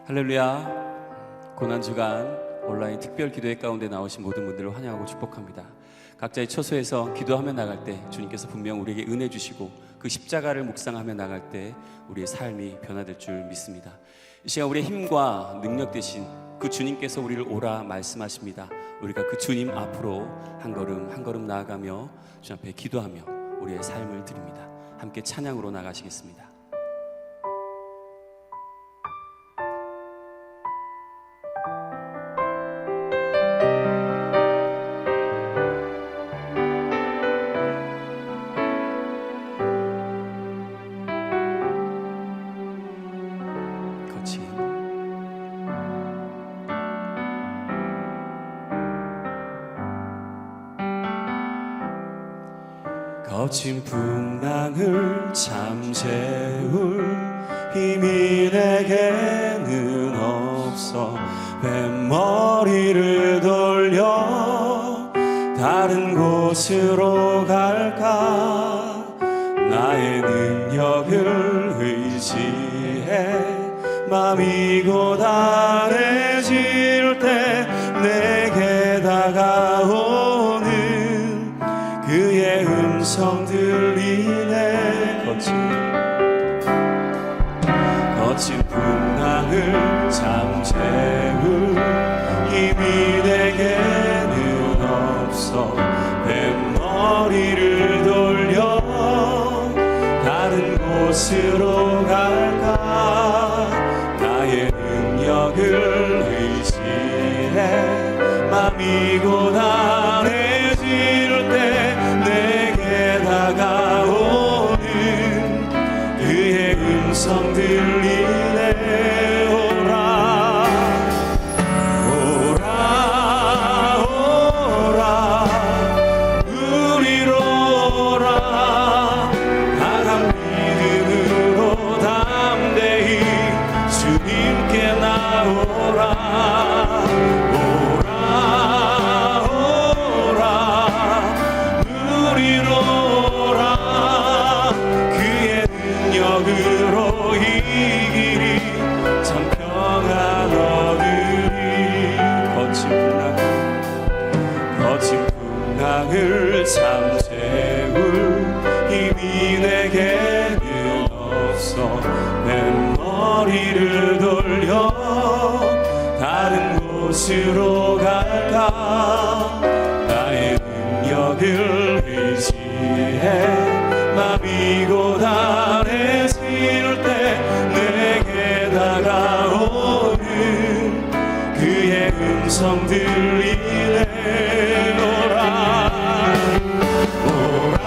할렐루야. 고난주간 온라인 특별 기도회 가운데 나오신 모든 분들을 환영하고 축복합니다. 각자의 처소에서 기도하며 나갈 때 주님께서 분명 우리에게 은혜 주시고 그 십자가를 묵상하며 나갈 때 우리의 삶이 변화될 줄 믿습니다. 이 시간 우리의 힘과 능력 되신 그 주님께서 우리를 오라 말씀하십니다. 우리가 그 주님 앞으로 한 걸음 한 걸음 나아가며 주님 앞에 기도하며 우리의 삶을 드립니다. 함께 찬양으로 나가시겠습니다. 거친 풍랑을 잠재울 힘이 내게는 없어 뱃머리를 돌려 다른 곳으로 갈까. 나의 능력을 의지해 맘이 고단해질 때 내게 다가오는 그의 음성 들리네. 거친 풍랑을 잠재울 힘이 내게는 없어 뱃머리를 돌려 다른 곳으로 갈까. 나의 능력을 의지해 맘이 고단해질 때 내게 다가오는 그의 음성 들리네. 오라 오라 오라 우리로 오라. 강한 믿음으로 담대히 주님께 나오라. 능력으로 이 길이 참 평안 얻으리. 거친 풍랑을 잠재울 힘이 내게는 없어 뱃머리를 돌려 다른 곳으로 갈까. 나의 능력을 의지해 맘이 고단해질 때 내게 다가오는 그의 음성 들리네. 오라 오라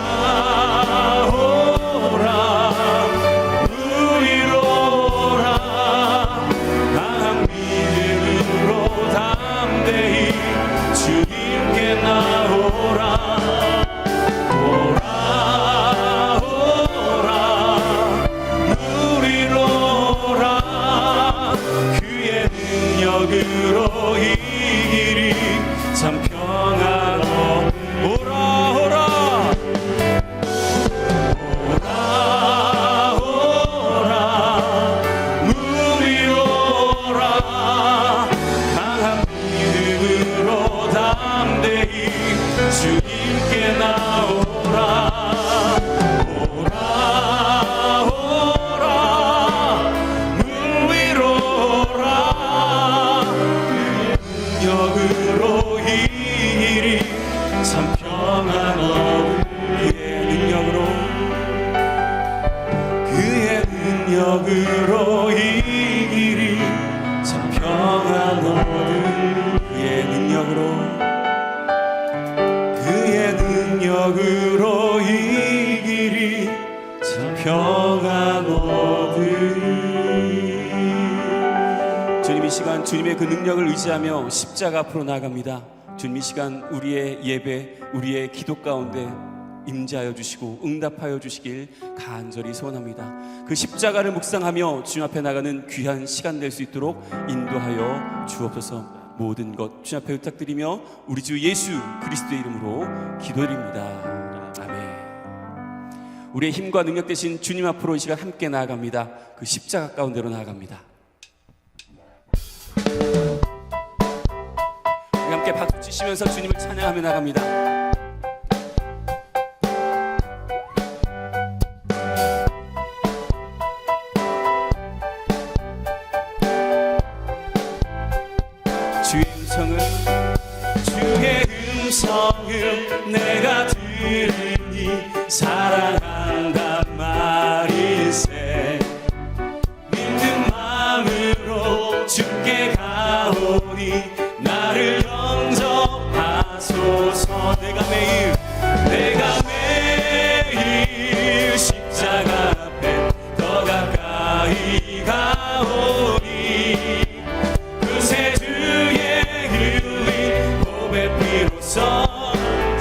오라 우리로 오라. 강한 믿음으로 담대히 주님께 나오라. 능력으로 이 길이 참 평안하오. 오라 오라 오라 오라 우리로 오라. 강한 믿음으로 담대히 주님께 나오라. 능력으로 이 길이 참 평안하오. 그의 능력으로 이 길이 참 평안하오. 그의 능력으로 이 길이 참 평안하오. 주님 이 시간 주님의 그 능력을 의지하며 십자가 앞으로 나아갑니다. 주님 이 시간 우리의 예배, 우리의 기도 가운데 임재하여 주시고 응답하여 주시길 간절히 소원합니다. 그 십자가를 묵상하며 주님 앞에 나가는 귀한 시간 될 수 있도록 인도하여 주옵소서. 모든 것 주님 앞에 부탁드리며 우리 주 예수 그리스도의 이름으로 기도드립니다. 아멘. 우리의 힘과 능력 되신 주님 앞으로 이 시간 함께 나아갑니다. 그 십자가 가운데로 나아갑니다. 함께 박수 치시면서 주님을 찬양하며 나갑니다. 주의 음성을 내가 들으니 사랑한단 말일세. 믿는 마음으로 주께 가오니 나를 영접하소서. 내가 매일 십자가 앞에 더 가까이 가오니 그새 주의 흘린 몸의 피로써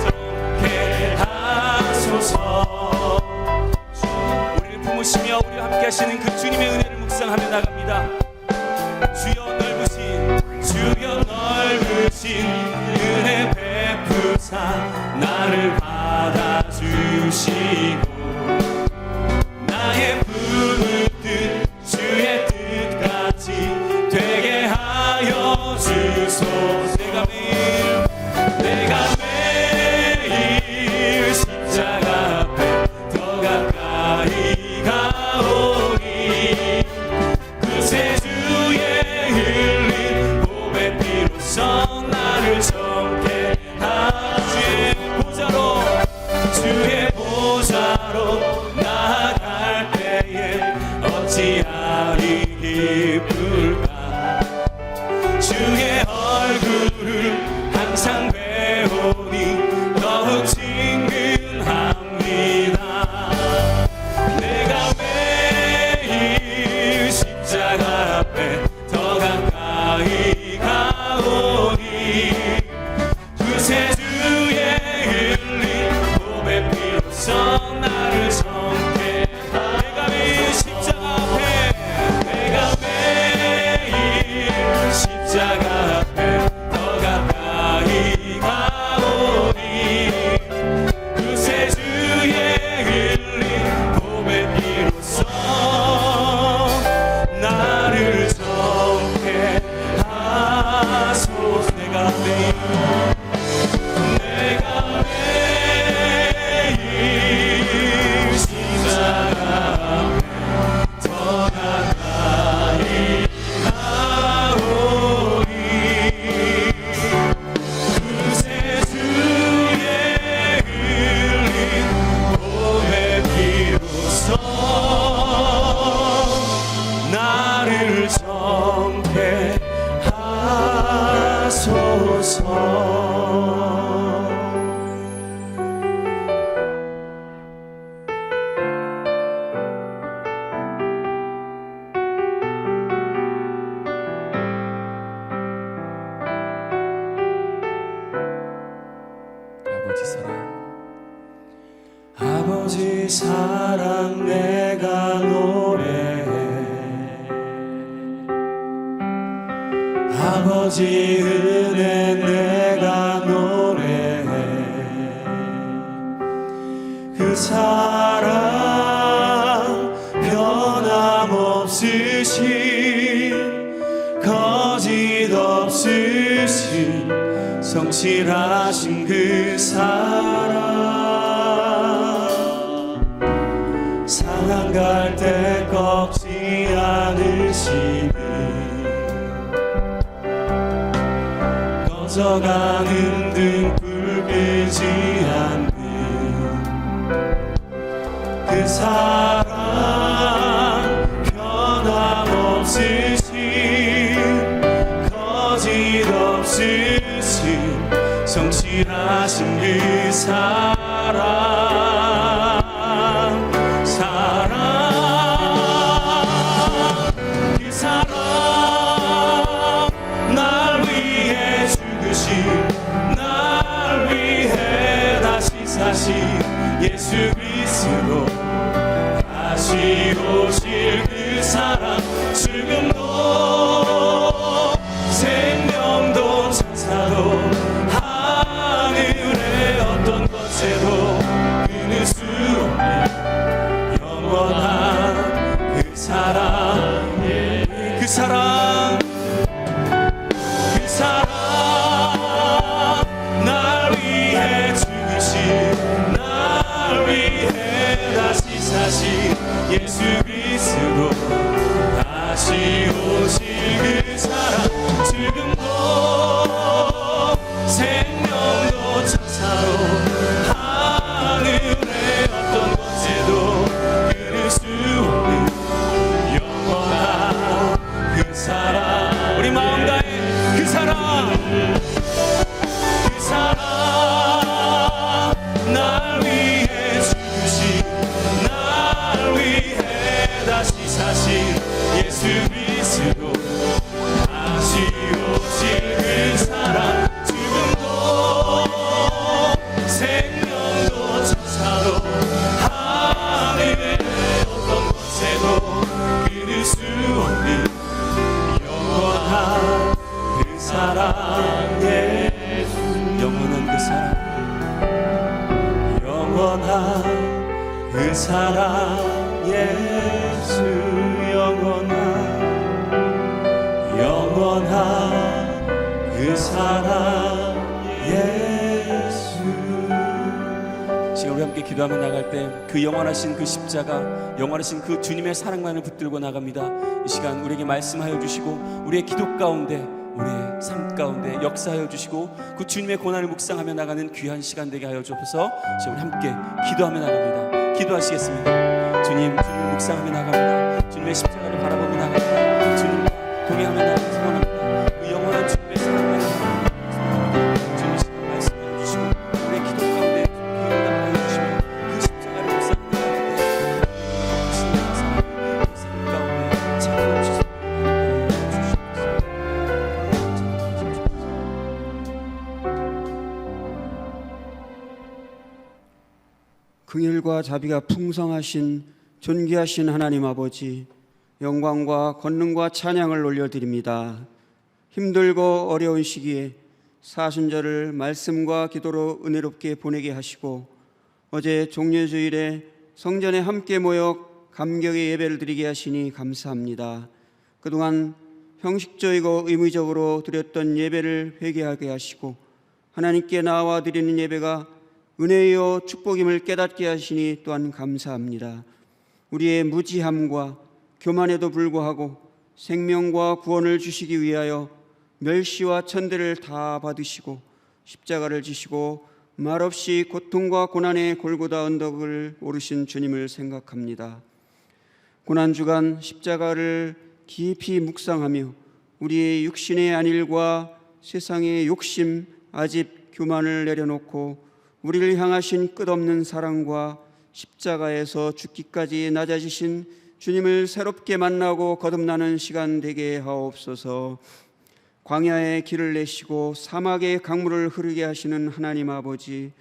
정케 하소서. 우리를 품으시며 우리와 함께 하시는 그 주님의 은혜를 묵상하며 나갑니다. 주여 넓으신 은혜 베푸사 나를 받아주시고 나의 품을 뜻 주의 뜻까지 되게 하여 주소서. 내가 매일 십자가 앞에 더 가까이 가오니 그새 주의 흘린 몸의 피로써 나를 정케 주의 보좌로 나아갈 때에 어찌하리 기쁠까. 주의 얼굴을 항상 배우니 더욱 친근합니다. 내가 매일 십자가 앞에 더 가까이 가오니 그새 주의 흘린 몸의 피로써 나를 정케. 내가 매일 십자가 앞에 더 가까이 가오니 그새 주의 흘린 몸의 피로써 나를 정케 하소서. 내가 매일 십자가 앞에 더 가까이 가오니 그새 주의 흘린 몸의 피로써 나를 정케 하소서. 아버지 사랑 내가 노래해. 아버지 은혜 내가 노래해. 그 사랑 변함없으신 거짓 없으신 성실하신 그 사랑 상한 갈 때 꺾지 않으시는 꺼져가는 등불 끄지 않는 그 사랑 변함없으신 거짓 없으신 성실하신 그 사랑 그 사랑 날 위해 죽으신 날 위해 다시 사신 예수 그리스도 다시 오실 그 사랑 죽음도 생명도 천사도 하늘의 어떤 것에도 끊을 수 없는 영원한 그 사랑 그 사랑 그 사랑 예수 그리스도 다시 오실 그 사랑 지금도 생명도 천사로 하늘의 어떤 곳에도 끊을 수 없는 영원한 그 사랑 우리 마음 다해 그 사랑 날 위해 죽으신 날 위해 다시 사신 예수 그리스도 다시 오실 그 사랑 지금도 생명도 천사도 하늘의 어떤 곳에도 끊을 수 없는 영원한 그 사랑 예수 영원한 그 사랑 영원한 그 사랑 예수 영원한 그 사랑 예수 지금 우리 함께 기도하며 나갈 때 그 영원하신 그 십자가 영원하신 그 주님의 사랑만을 붙들고 나갑니다. 이 시간 우리에게 말씀하여 주시고 우리의 기도 가운데 우리의 삶 가운데 역사하여 주시고 그 주님의 고난을 묵상하며 나가는 귀한 시간 되게 하여 주옵소서. 지금 우리 함께 기도하며 나갑니다. 기도하시겠습니다. 주님을 묵상하며 나갑니다. 주님의 십자가를 바라보며 나갑니다. 주님과 동행하며 나가기 소원합니다. 그 영원한 주님의 사랑만을 바라봅니다. 주님 시간 말씀해 주시고 우리의 기도 가운데 응답하여 주시며 그 십자가를 묵상하며 나갈 때 주님의 사랑이 그 삶 가운데 찾아오 주시옵소서. 긍휼과 자비가 풍성하신 존귀하신 하나님 아버지, 영광과 권능과 찬양을 올려드립니다. 힘들고 어려운 시기에 사순절을 말씀과 기도로 은혜롭게 보내게 하시고 어제 종려주일에 성전에 함께 모여 감격의 예배를 드리게 하시니 감사합니다. 그동안 형식적이고 의무적으로 드렸던 예배를 회개하게 하시고 하나님께 나와 드리는 예배가 은혜요 축복임을 깨닫게 하시니 또한 감사합니다. 우리의 무지함과 교만에도 불구하고 생명과 구원을 주시기 위하여 멸시와 천대를 다 받으시고 십자가를 지시고 말없이 고통과 고난의 골고다 언덕을 오르신 주님을 생각합니다. 고난주간 십자가를 깊이 묵상하며 우리의 육신의 안일과 세상의 욕심, 아집, 교만을 내려놓고 우리를 향하신 끝없는 사랑과 십자가에서 죽기까지 낮아지신 주님을 새롭게 만나고 거듭나는 시간 되게 하옵소서. 광야에 길을 내시고 사막에 강물을 흐르게 하시는 하나님 아버지,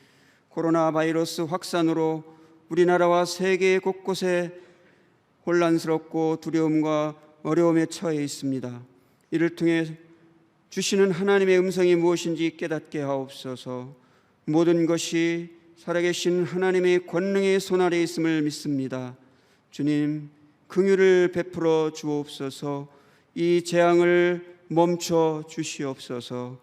코로나 바이러스 확산으로 우리나라와 세계 곳곳에 혼란스럽고 두려움과 어려움에 처해 있습니다. 이를 통해 주시는 하나님의 음성이 무엇인지 깨닫게 하옵소서. 모든 것이 살아계신 하나님의 권능의 손아래에 있음을 믿습니다. 주님, 긍휼을 베풀어 주옵소서. 이 재앙을 멈춰 주시옵소서.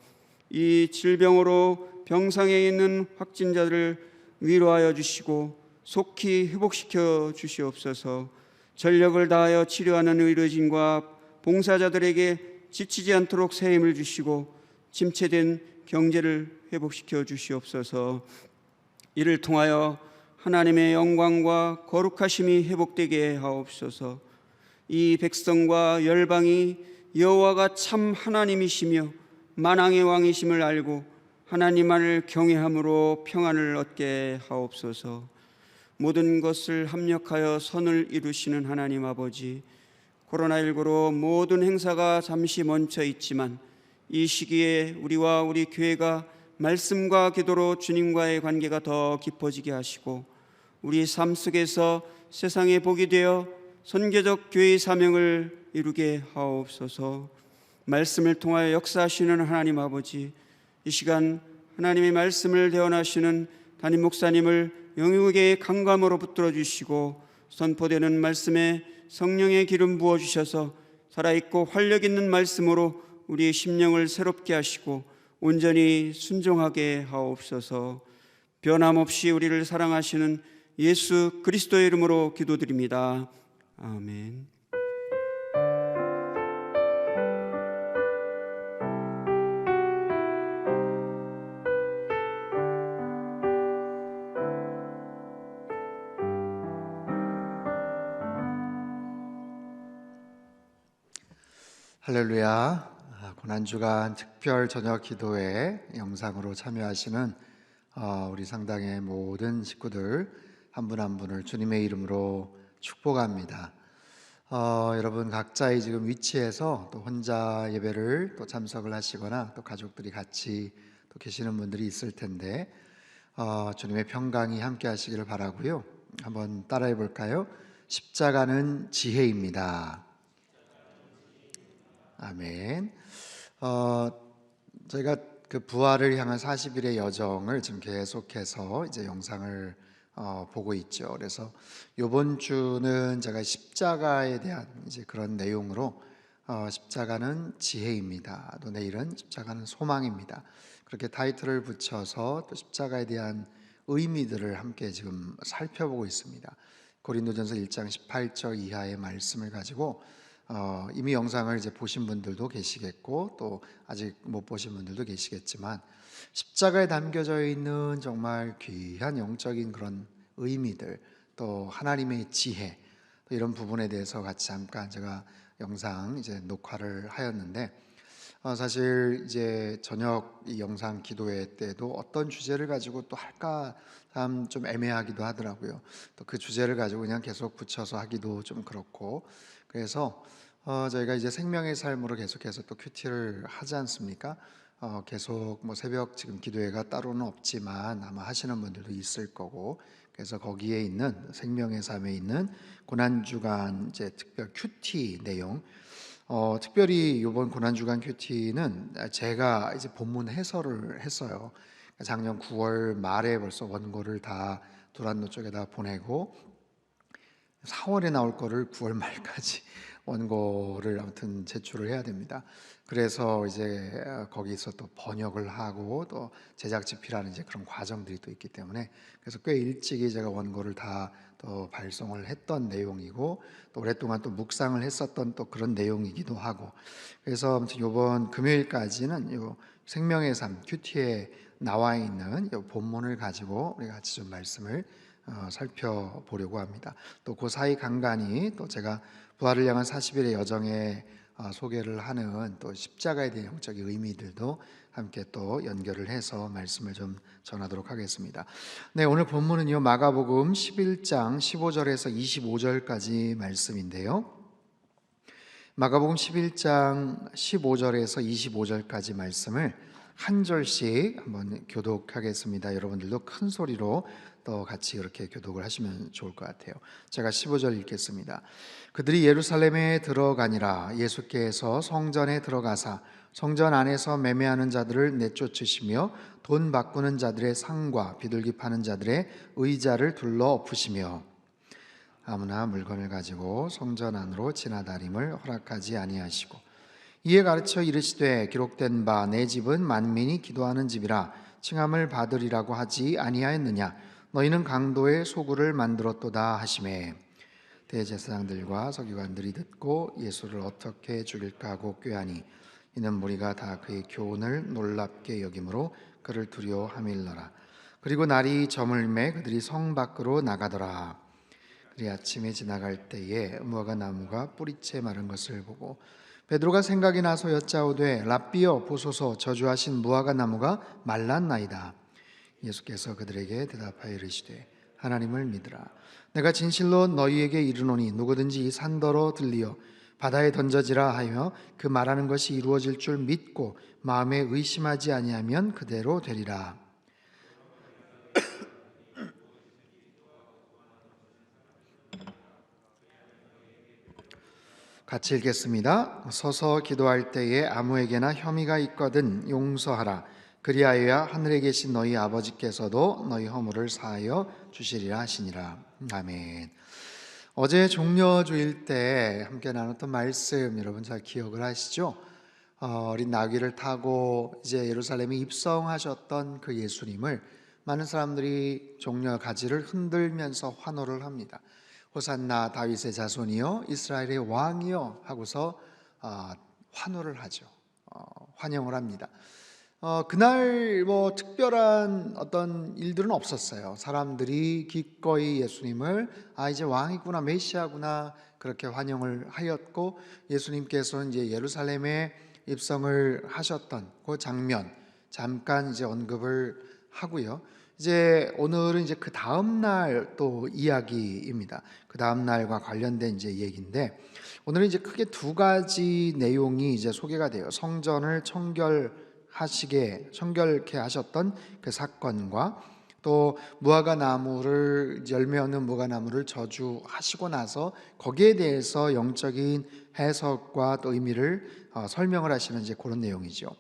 이 질병으로 병상에 있는 확진자들을 위로하여 주시고 속히 회복시켜 주시옵소서. 전력을 다하여 치료하는 의료진과 봉사자들에게 지치지 않도록 새 힘을 주시고 침체된 경제를 회복시켜 주시옵소서. 이를 통하여 하나님의 영광과 거룩하심이 회복되게 하옵소서. 이 백성과 열방이 여호와가 참 하나님이시며 만왕의 왕이심을 알고 하나님만을 경외함으로 평안을 얻게 하옵소서. 모든 것을 합력하여 선을 이루시는 하나님 아버지, 코로나19로 모든 행사가 잠시 멈춰 있지만 이 시기에 우리와 우리 교회가 말씀과 기도로 주님과의 관계가 더 깊어지게 하시고 우리 삶 속에서 세상에 복이 되어 선교적 교회의 사명을 이루게 하옵소서. 말씀을 통하여 역사하시는 하나님 아버지, 이 시간 하나님의 말씀을 대언하시는 담임 목사님을 영육의 강감으로 붙들어 주시고 선포되는 말씀에 성령의 기름 부어 주셔서 살아있고 활력 있는 말씀으로 우리의 심령을 새롭게 하시고 온전히 순종하게 하옵소서. 변함없이 우리를 사랑하시는 예수 그리스도의 이름으로 기도드립니다. 아멘. 할렐루야. 고난주간 특별 저녁 기도회 영상으로 참여하시는 우리 상당의 모든 식구들 한 분 한 분을 주님의 이름으로 축복합니다. 여러분 각자의 지금 위치에서 또 혼자 예배를 또 참석을 하시거나 또 가족들이 같이 또 계시는 분들이 있을 텐데 주님의 평강이 함께 하시기를 바라고요. 한번 따라해 볼까요? 십자가는 지혜입니다. 아멘. 저희가 그 부활을 향한 40일의 여정을 지금 계속해서 이제 영상을 보고 있죠. 그래서 이번 주는 제가 십자가에 대한 이제 그런 내용으로 십자가는 지혜입니다. 또 내일은 십자가는 소망입니다. 그렇게 타이틀을 붙여서 또 십자가에 대한 의미들을 함께 지금 살펴보고 있습니다. 고린도전서 1장 18절 이하의 말씀을 가지고 이미 영상을 이제 보신 분들도 계시겠고 또 아직 못 보신 분들도 계시겠지만 십자가에 담겨져 있는 정말 귀한 영적인 그런 의미들 또 하나님의 지혜 또 이런 부분에 대해서 같이 잠깐 제가 영상 이제 녹화를 하였는데 사실 이제 저녁 이 영상 기도회 때도 어떤 주제를 가지고 또 할까 참 좀 애매하기도 하더라고요. 또 그 주제를 가지고 그냥 계속 붙여서 하기도 좀 그렇고 그래서 저희가 이제 생명의 삶으로 계속해서 또 큐티를 하지 않습니까? 계속 뭐 새벽 지금 기도회가 따로는 없지만 아마 하시는 분들도 있을 거고 그래서 거기에 있는 생명의 삶에 있는 고난주간 이제 특별 큐티 내용 특별히 이번 고난주간 큐티는 제가 이제 본문 해설을 했어요. 작년 9월 말에 벌써 원고를 다 두란노 쪽에다 보내고 4월에 나올 거를 9월 말까지 원고를 아무튼 제출을 해야 됩니다. 그래서 이제 거기서 또 번역을 하고 또 제작 집필하는 이제 그런 과정들이 또 있기 때문에 그래서 꽤 일찍이 제가 원고를 다 또 발송을 했던 내용이고 또 오랫동안 또 묵상을 했었던 또 그런 내용이기도 하고 그래서 아무튼 이번 금요일까지는 요 생명의 삶 큐티에 나와 있는 이 본문을 가지고 우리 같이 좀 말씀을 살펴보려고 합니다. 또 그 사이 간간히 또 제가 부활을 향한 40일의 여정에 소개를 하는 또 십자가에 대한 영적인 의미들도 함께 또 연결을 해서 말씀을 좀 전하도록 하겠습니다. 네, 오늘 본문은요 마가복음 11장 15절에서 25절까지 말씀인데요. 마가복음 11장 15절에서 25절까지 말씀을 한 절씩 한번 교독하겠습니다. 여러분들도 큰 소리로 또 같이 이렇게 교독을 하시면 좋을 것 같아요. 제가 15절 읽겠습니다. 그들이 예루살렘에 들어가니라. 예수께서 성전에 들어가사 성전 안에서 매매하는 자들을 내쫓으시며 돈 바꾸는 자들의 상과 비둘기 파는 자들의 의자를 둘러 엎으시며 아무나 물건을 가지고 성전 안으로 지나다님을 허락하지 아니하시고 이에 가르쳐 이르시되 기록된 바 내 집은 만민이 기도하는 집이라 칭함을 받으리라고 하지 아니하였느냐. 너희는 강도의 소굴을 만들었도다 하시매 대제사장들과 서기관들이 듣고 예수를 어떻게 죽일까 하고 꾀하니 이는 무리가 다 그의 교훈을 놀랍게 여김으로 그를 두려워하밀러라. 그리고 날이 저물매 그들이 성 밖으로 나가더라. 그리 아침에 지나갈 때에 무화과 나무가 뿌리채 마른 것을 보고 베드로가 생각이 나서 여짜오되 랍비여 보소서 저주하신 무화과 나무가 말랐나이다. 예수께서 그들에게 대답하여 이르시되 하나님을 믿으라. 내가 진실로 너희에게 이르노니 누구든지 이 산더러 들리어 바다에 던져지라 하며 그 말하는 것이 이루어질 줄 믿고 마음에 의심하지 아니하면 그대로 되리라. 같이 읽겠습니다. 서서 기도할 때에 아무에게나 혐의가 있거든 용서하라. 그리하여야 하늘에 계신 너희 아버지께서도 너희 허물을 사하여 주시리라 하시니라. 아멘. 어제 종려주일 때 함께 나눴던 말씀 여러분 잘 기억을 하시죠? 어린 나귀를 타고 이제 예루살렘에 입성하셨던 그 예수님을 많은 사람들이 종려 가지를 흔들면서 환호를 합니다. 호산나 다윗의 자손이여 이스라엘의 왕이여 하고서 환호를 하죠. 환영을 합니다. 그날 뭐 특별한 어떤 일들은 없었어요. 사람들이 기꺼이 예수님을 이제 왕이구나, 메시아구나 그렇게 환영을 하였고, 예수님께서는 이제 예루살렘에 입성을 하셨던 그 장면 잠깐 이제 언급을 하고요. 이제 오늘은 이제 그 다음 날 또 이야기입니다. 그 다음 날과 관련된 이제 얘기인데, 오늘은 이제 크게 두 가지 내용이 이제 소개가 돼요. 성전을 청결케 하셨던 그 사건과, 또 무화과 나무를, 열매 없는 무화과 나무를 저주하시고 나서 거기에 대해서 영적인 해석과 또 의미를 설명을 하시는 이제 그런 내용이죠.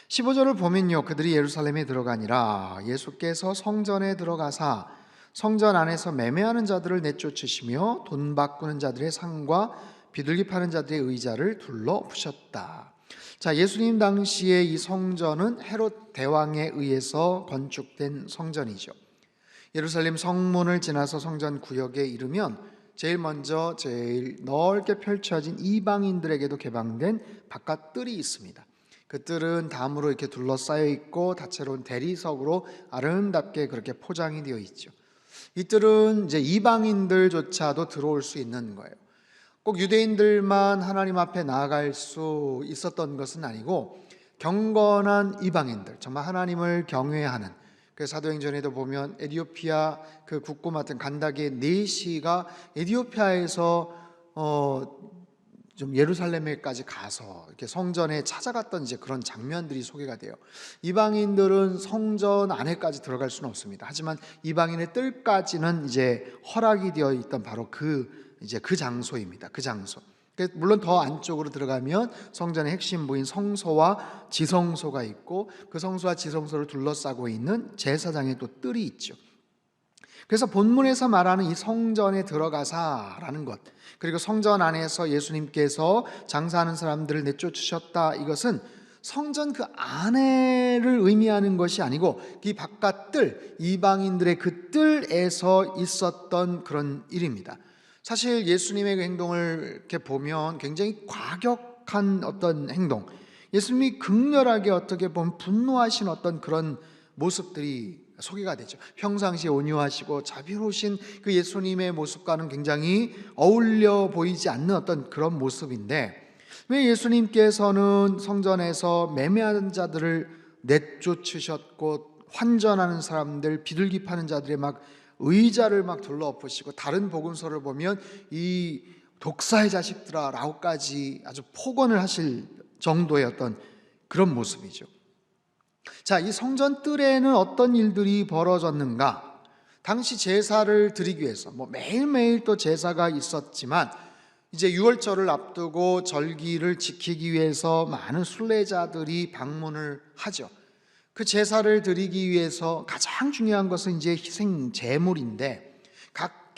15절을 보면요, 그들이 예루살렘에 들어가니라 예수께서 성전에 들어가사 성전 안에서 매매하는 자들을 내쫓으시며 돈 바꾸는 자들의 상과 비둘기 파는 자들의 의자를 둘러 부셨다. 자, 예수님 당시에 이 성전은 헤롯 대왕에 의해서 건축된 성전이죠. 예루살렘 성문을 지나서 성전 구역에 이르면 제일 먼저 제일 넓게 펼쳐진 이방인들에게도 개방된 바깥 뜰이 있습니다. 그 뜰은 담으로 이렇게 둘러싸여 있고 다채로운 대리석으로 아름답게 그렇게 포장이 되어 있죠. 이 뜰은 이제 이방인들조차도 들어올 수 있는 거예요. 꼭 유대인들만 하나님 앞에 나아갈 수 있었던 것은 아니고, 경건한 이방인들, 정말 하나님을 경외하는, 그 사도행전에도 보면 에티오피아 그 국고 맡은 간다게 네시가 에티오피아에서 좀 예루살렘에까지 가서 이렇게 성전에 찾아갔던 이제 그런 장면들이 소개가 돼요. 이방인들은 성전 안에까지 들어갈 수는 없습니다. 하지만 이방인의 뜰까지는 이제 허락이 되어 있던 바로 그 장소입니다. 그 장소. 물론 더 안쪽으로 들어가면 성전의 핵심 부인 성소와 지성소가 있고, 그 성소와 지성소를 둘러싸고 있는 제사장의 또 뜰이 있죠. 그래서 본문에서 말하는 이 성전에 들어가사라는 것, 그리고 성전 안에서 예수님께서 장사하는 사람들을 내쫓으셨다, 이것은 성전 그 안에를 의미하는 것이 아니고 이 바깥 뜰, 이방인들의 그 뜰에서 있었던 그런 일입니다. 사실 예수님의 그 행동을 이렇게 보면 굉장히 과격한 어떤 행동, 예수님이 극렬하게 어떻게 보면 분노하신 어떤 그런 모습들이 소개가 되죠. 평상시에 온유하시고 자비로우신 그 예수님의 모습과는 굉장히 어울려 보이지 않는 어떤 그런 모습인데, 왜 예수님께서는 성전에서 매매하는 자들을 내쫓으셨고 환전하는 사람들, 비둘기 파는 자들의 막 의자를 막 둘러엎으시고, 다른 복음서를 보면 이 독사의 자식들아 라고까지 아주 폭언을 하실 정도의 어떤 그런 모습이죠. 자, 이 성전 뜰에는 어떤 일들이 벌어졌는가? 당시 제사를 드리기 위해서 매일매일 또 제사가 있었지만, 이제 유월절을 앞두고 절기를 지키기 위해서 많은 순례자들이 방문을 하죠. 그 제사를 드리기 위해서 가장 중요한 것은 이제 희생 제물인데, 각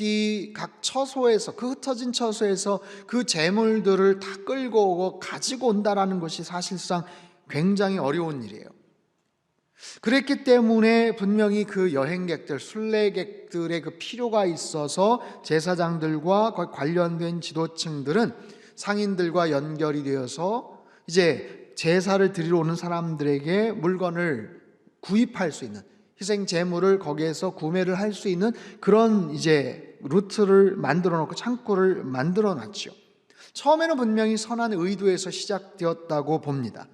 처소에서, 그 흩어진 처소에서 그 제물들을 다 끌고 오고 가지고 온다라는 것이 사실상 굉장히 어려운 일이에요. 그랬기 때문에 분명히 그 여행객들, 순례객들의 그 필요가 있어서 제사장들과 관련된 지도층들은 상인들과 연결이 되어서 이제 제사를 드리러 오는 사람들에게 물건을 구입할 수 있는, 희생 제물을 거기에서 구매를 할 수 있는 그런 이제 루트를 만들어 놓고 창고를 만들어 놨죠. 처음에는 분명히 선한 의도에서 시작되었다고 봅니다.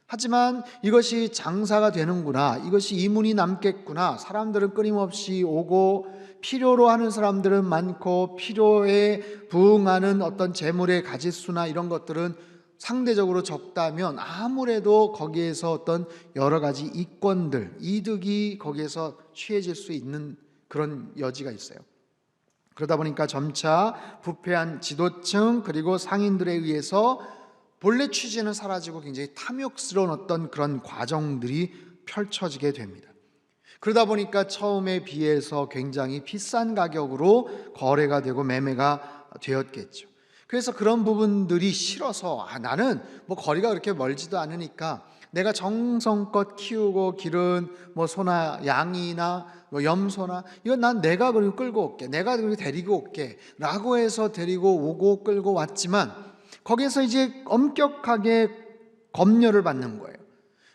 하지만 이것이 장사가 되는구나, 이것이 이문이 남겠구나, 사람들은 끊임없이 오고 필요로 하는 사람들은 많고 필요에 부응하는 어떤 재물의 가짓수나 이런 것들은 상대적으로 적다면 아무래도 거기에서 어떤 여러 가지 이권들, 이득이 거기에서 취해질 수 있는 그런 여지가 있어요. 그러다 보니까 점차 부패한 지도층 그리고 상인들에 의해서 본래 취지는 사라지고 굉장히 탐욕스러운 어떤 그런 과정들이 펼쳐지게 됩니다. 그러다 보니까 처음에 비해서 굉장히 비싼 가격으로 거래가 되고 매매가 되었겠죠. 그래서 그런 부분들이 싫어서 나는 뭐 거리가 그렇게 멀지도 않으니까 내가 정성껏 키우고 기른 뭐 소나 양이나 뭐 염소나 이건 난 내가 그리고 끌고 올게, 내가 그리고 데리고 올게 라고 해서 데리고 오고 끌고 왔지만 거기에서 이제 엄격하게 검열을 받는 거예요.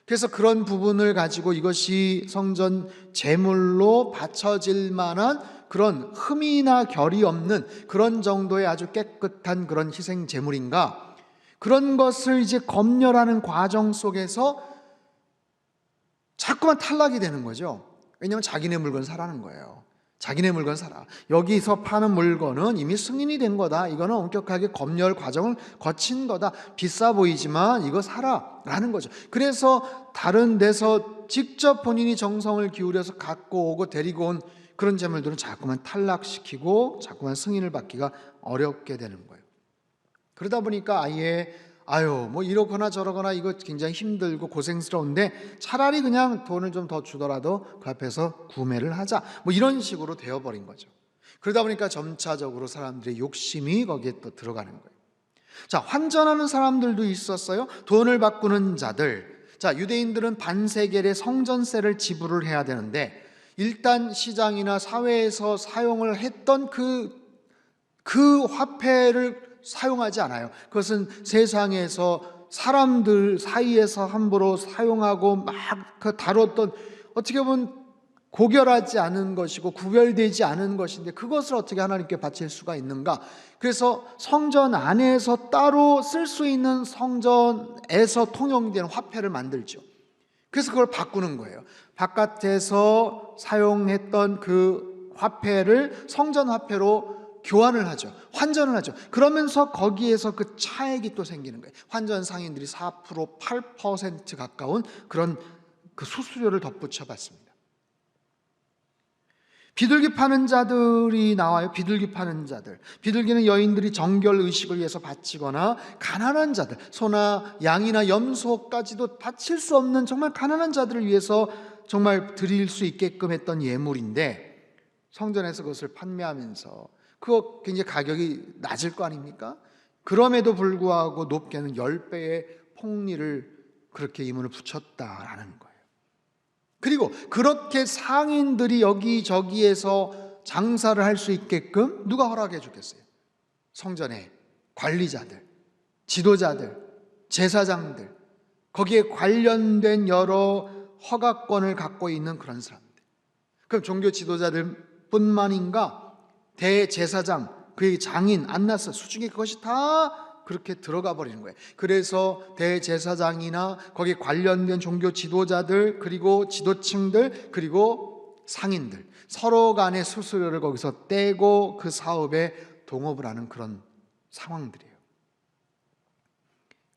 그래서 그런 부분을 가지고 이것이 성전 제물로 바쳐질 만한 그런 흠이나 결이 없는 그런 정도의 아주 깨끗한 그런 희생 제물인가, 그런 것을 이제 검열하는 과정 속에서 자꾸만 탈락이 되는 거죠. 왜냐하면 자기네 물건 사라는 거예요. 자기네 물건 사라. 여기서 파는 물건은 이미 승인이 된 거다. 이거는 엄격하게 검열 과정을 거친 거다. 비싸 보이지만 이거 사라라는 거죠. 그래서 다른 데서 직접 본인이 정성을 기울여서 갖고 오고 데리고 온 그런 재물들은 자꾸만 탈락시키고 자꾸만 승인을 받기가 어렵게 되는 거예요. 그러다 보니까 아예 뭐 이러거나 저러거나 이거 굉장히 힘들고 고생스러운데 차라리 그냥 돈을 좀 더 주더라도 그 앞에서 구매를 하자, 뭐 이런 식으로 되어버린 거죠. 그러다 보니까 점차적으로 사람들의 욕심이 거기에 또 들어가는 거예요. 자, 환전하는 사람들도 있었어요. 돈을 바꾸는 자들. 자, 유대인들은 반세겔의 성전세를 지불을 해야 되는데 일단 시장이나 사회에서 사용을 했던 그 화폐를 사용하지 않아요. 그것은 세상에서 사람들 사이에서 함부로 사용하고 막 다뤘던, 어떻게 보면 고결하지 않은 것이고 구별되지 않은 것인데 그것을 어떻게 하나님께 바칠 수가 있는가? 그래서 성전 안에서 따로 쓸 수 있는 성전에서 통용되는 화폐를 만들죠. 그래서 그걸 바꾸는 거예요. 바깥에서 사용했던 그 화폐를 성전 화폐로 교환을 하죠. 환전을 하죠. 그러면서 거기에서 그 차액이 또 생기는 거예요. 환전 상인들이 4%, 8% 가까운 그런 그 수수료를 덧붙여 받습니다. 비둘기 파는 자들이 나와요. 비둘기 파는 자들. 비둘기는 여인들이 정결 의식을 위해서 바치거나 가난한 자들, 소나 양이나 염소까지도 바칠 수 없는 정말 가난한 자들을 위해서 정말 드릴 수 있게끔 했던 예물인데 성전에서 그것을 판매하면서 그거 굉장히 가격이 낮을 거 아닙니까? 그럼에도 불구하고 높게는 10배의 폭리를 그렇게 이문을 붙였다라는 거예요. 그리고 그렇게 상인들이 여기저기에서 장사를 할 수 있게끔 누가 허락해 주겠어요? 성전의 관리자들, 지도자들, 제사장들, 거기에 관련된 여러 허가권을 갖고 있는 그런 사람들. 그럼 종교 지도자들 뿐만인가? 대제사장, 그의 장인, 안나스, 수중에 그것이 다 그렇게 들어가 버리는 거예요. 그래서 대제사장이나 거기에 관련된 종교 지도자들, 그리고 지도층들, 그리고 상인들 서로 간의 수수료를 거기서 떼고 그 사업에 동업을 하는 그런 상황들이에요.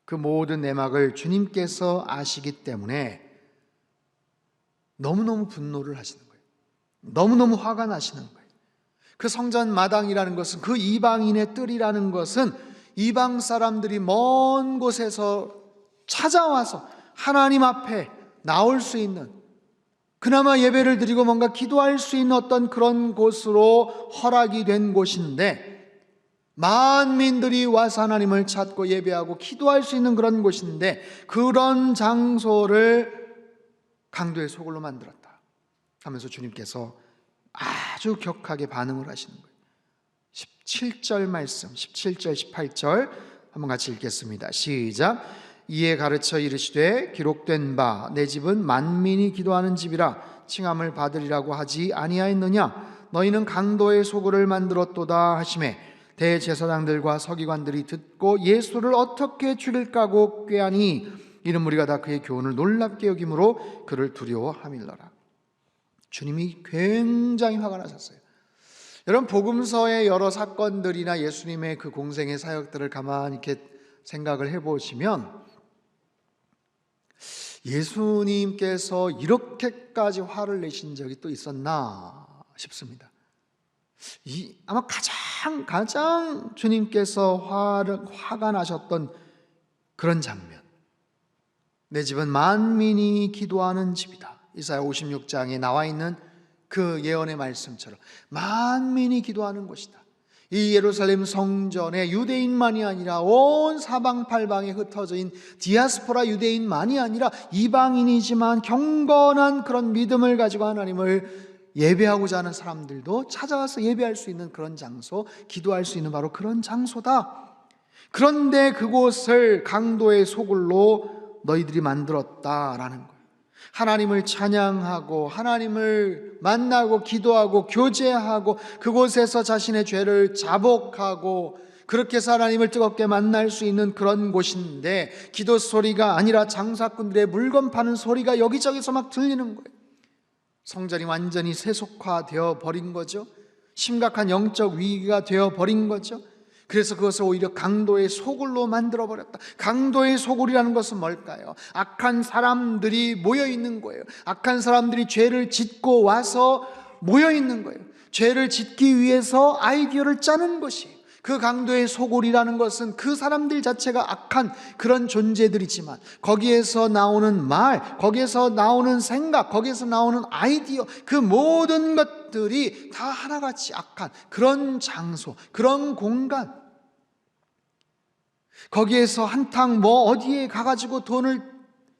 그 모든 내막을 주님께서 아시기 때문에 너무너무 분노를 하시는 거예요. 너무너무 화가 나시는 거예요. 그 성전 마당이라는 것은, 그 이방인의 뜰이라는 것은 이방 사람들이 먼 곳에서 찾아와서 하나님 앞에 나올 수 있는, 그나마 예배를 드리고 뭔가 기도할 수 있는 어떤 그런 곳으로 허락이 된 곳인데, 만민들이 와서 하나님을 찾고 예배하고 기도할 수 있는 그런 곳인데 그런 장소를 강도의 소굴로 만들었다 하면서 주님께서 아주 격하게 반응을 하시는 거예요. 17절 말씀, 17절 18절 한번 같이 읽겠습니다. 시작. 이에 가르쳐 이르시되 기록된 바 내 집은 만민이 기도하는 집이라 칭함을 받으리라고 하지 아니하였느냐? 너희는 강도의 소굴을 만들었도다 하시매 대제사장들과 서기관들이 듣고 예수를 어떻게 죽일까고 꾀하니 이는 무리가 다 그의 교훈을 놀랍게 여김으로 그를 두려워함일러라. 주님이 굉장히 화가 나셨어요. 여러분, 복음서의 여러 사건들이나 예수님의 그 공생의 사역들을 가만히 이렇게 생각을 해보시면 예수님께서 이렇게까지 화를 내신 적이 또 있었나 싶습니다. 아마 가장 주님께서 화가 나셨던 그런 장면, 내 집은 만민이 기도하는 집이다. 이사야 56장에 나와 있는 그 예언의 말씀처럼 만민이 기도하는 곳이다. 이 예루살렘 성전에 유대인만이 아니라 온 사방팔방에 흩어져 있는 디아스포라 유대인만이 아니라 이방인이지만 경건한 그런 믿음을 가지고 하나님을 예배하고자 하는 사람들도 찾아가서 예배할 수 있는 그런 장소, 기도할 수 있는 바로 그런 장소다. 그런데 그곳을 강도의 소굴로 너희들이 만들었다라는 거예요. 하나님을 찬양하고 하나님을 만나고 기도하고 교제하고 그곳에서 자신의 죄를 자복하고 그렇게 해서 하나님을 뜨겁게 만날 수 있는 그런 곳인데, 기도 소리가 아니라 장사꾼들의 물건 파는 소리가 여기저기서 막 들리는 거예요. 성전이 완전히 세속화되어 버린 거죠. 심각한 영적 위기가 되어 버린 거죠. 그래서 그것을 오히려 강도의 소굴로 만들어 버렸다. 강도의 소굴이라는 것은 뭘까요? 악한 사람들이 모여 있는 거예요. 악한 사람들이 죄를 짓고 와서 모여 있는 거예요. 죄를 짓기 위해서 아이디어를 짜는 것이에요. 그 강도의 소굴이라는 것은 그 사람들 자체가 악한 그런 존재들이지만 거기에서 나오는 말, 거기에서 나오는 생각, 거기에서 나오는 아이디어, 그 모든 것들이 다 하나같이 악한 그런 장소, 그런 공간. 거기에서 한탕 어디에 가가지고 돈을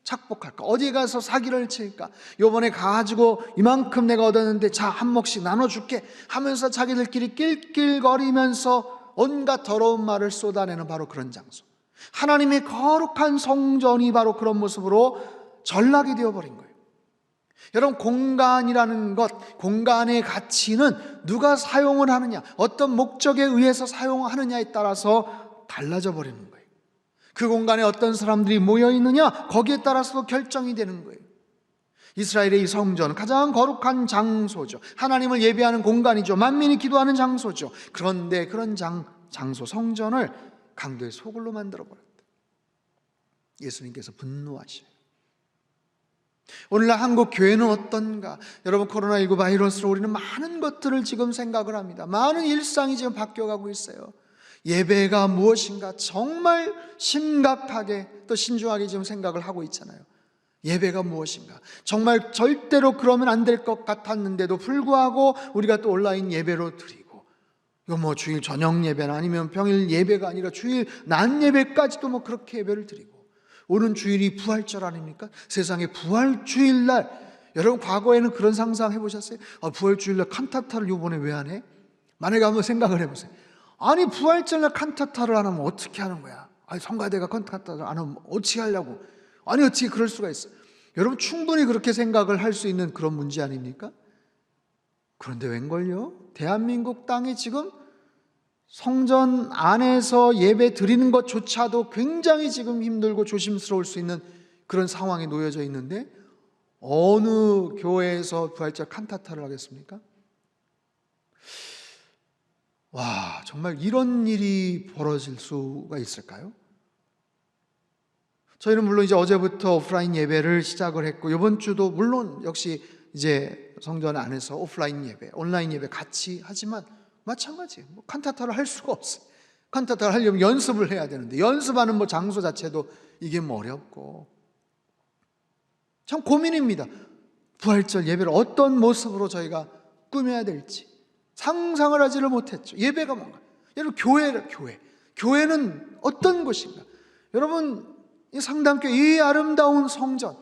착복할까? 어디에 가서 사기를 칠까? 요번에 가가지고 이만큼 내가 얻었는데 자, 한 몫씩 나눠줄게 하면서 자기들끼리 낄낄거리면서 온갖 더러운 말을 쏟아내는 바로 그런 장소. 하나님의 거룩한 성전이 바로 그런 모습으로 전락이 되어버린 거예요. 여러분, 공간이라는 것, 공간의 가치는 누가 사용을 하느냐, 어떤 목적에 의해서 사용하느냐에 따라서 달라져 버리는 거예요. 그 공간에 어떤 사람들이 모여 있느냐, 거기에 따라서도 결정이 되는 거예요. 이스라엘의 이 성전은 가장 거룩한 장소죠. 하나님을 예배하는 공간이죠. 만민이 기도하는 장소죠. 그런데 그런 장소, 성전을 강도의 소굴로 만들어버렸다. 예수님께서 분노하셔요. 오늘날 한국 교회는 어떤가? 여러분, 코로나19 바이러스로 우리는 많은 것들을 지금 생각을 합니다. 많은 일상이 지금 바뀌어가고 있어요. 예배가 무엇인가 정말 심각하게 또 신중하게 지금 생각을 하고 있잖아요. 예배가 무엇인가? 정말 절대로 그러면 안 될 것 같았는데도 불구하고 우리가 또 온라인 예배로 드리고, 이거 주일 저녁 예배나 아니면 평일 예배가 아니라 주일 낮 예배까지도 그렇게 예배를 드리고, 오는 주일이 부활절 아닙니까? 세상에 부활 주일날, 여러분 과거에는 그런 상상 해보셨어요? 부활 주일날 칸타타를 이번에 왜 안 해? 만약에 한번 생각을 해보세요. 아니, 부활절날 칸타타를 안 하면 어떻게 하는 거야? 성가대가 칸타타를 안 하면 어떻게 하려고? 아니, 어떻게 그럴 수가 있어? 여러분, 충분히 그렇게 생각을 할 수 있는 그런 문제 아닙니까? 그런데 웬걸요? 대한민국 땅에 지금 성전 안에서 예배 드리는 것조차도 굉장히 지금 힘들고 조심스러울 수 있는 그런 상황에 놓여져 있는데, 어느 교회에서 부활절 칸타타를 하겠습니까? 와, 정말 이런 일이 벌어질 수가 있을까요? 저희는 물론 이제 어제부터 오프라인 예배를 시작을 했고, 이번 주도 물론 역시 이제 성전 안에서 오프라인 예배, 온라인 예배 같이 하지만 마찬가지예요. 칸타타를 할 수가 없어요. 칸타타를 하려면 연습을 해야 되는데, 연습하는 장소 자체도 이게 어렵고, 참 고민입니다. 부활절 예배를 어떤 모습으로 저희가 꾸며야 될지 상상을 하지를 못했죠. 예배가 뭔가, 여러분, 교회는 어떤 곳인가? 여러분, 이 상담교회, 이 아름다운 성전,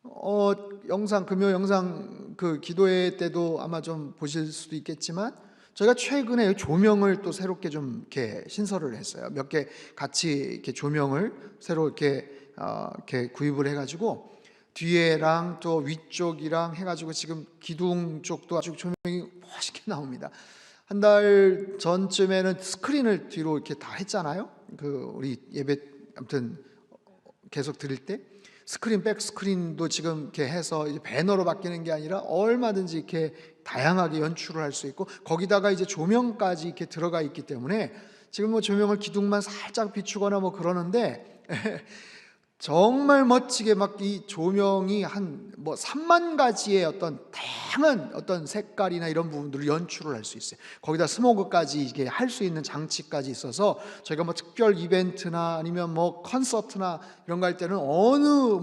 금요 영상 그 기도회 때도 아마 좀 보실 수도 있겠지만, 저희가 최근에 조명을 또 새롭게 좀 이렇게 신설을 했어요. 몇 개 같이 이렇게 조명을 새로 이렇게 구입을 해가지고, 뒤에랑 또 위쪽이랑 해가지고 지금 기둥 쪽도 아주 조명이 멋있게 나옵니다. 한 달 전쯤에는 스크린을 뒤로 이렇게 다 했잖아요. 우리 예배 아무튼 계속 드릴 때 스크린, 백 스크린도 지금 이렇게 해서 이제 배너로 바뀌는 게 아니라 얼마든지 이렇게 다양하게 연출을 할 수 있고, 거기다가 이제 조명까지 이렇게 들어가 있기 때문에 지금 조명을 기둥만 살짝 비추거나 그러는데 정말 멋지게 이 조명이 한 3만 가지의 어떤 다양한 어떤 색깔이나 이런 부분들을 연출을 할 수 있어요. 거기다 스모그까지 이게 할 수 있는 장치까지 있어서 저희가 특별 이벤트나 아니면 콘서트나 이런 거 할 때는 어느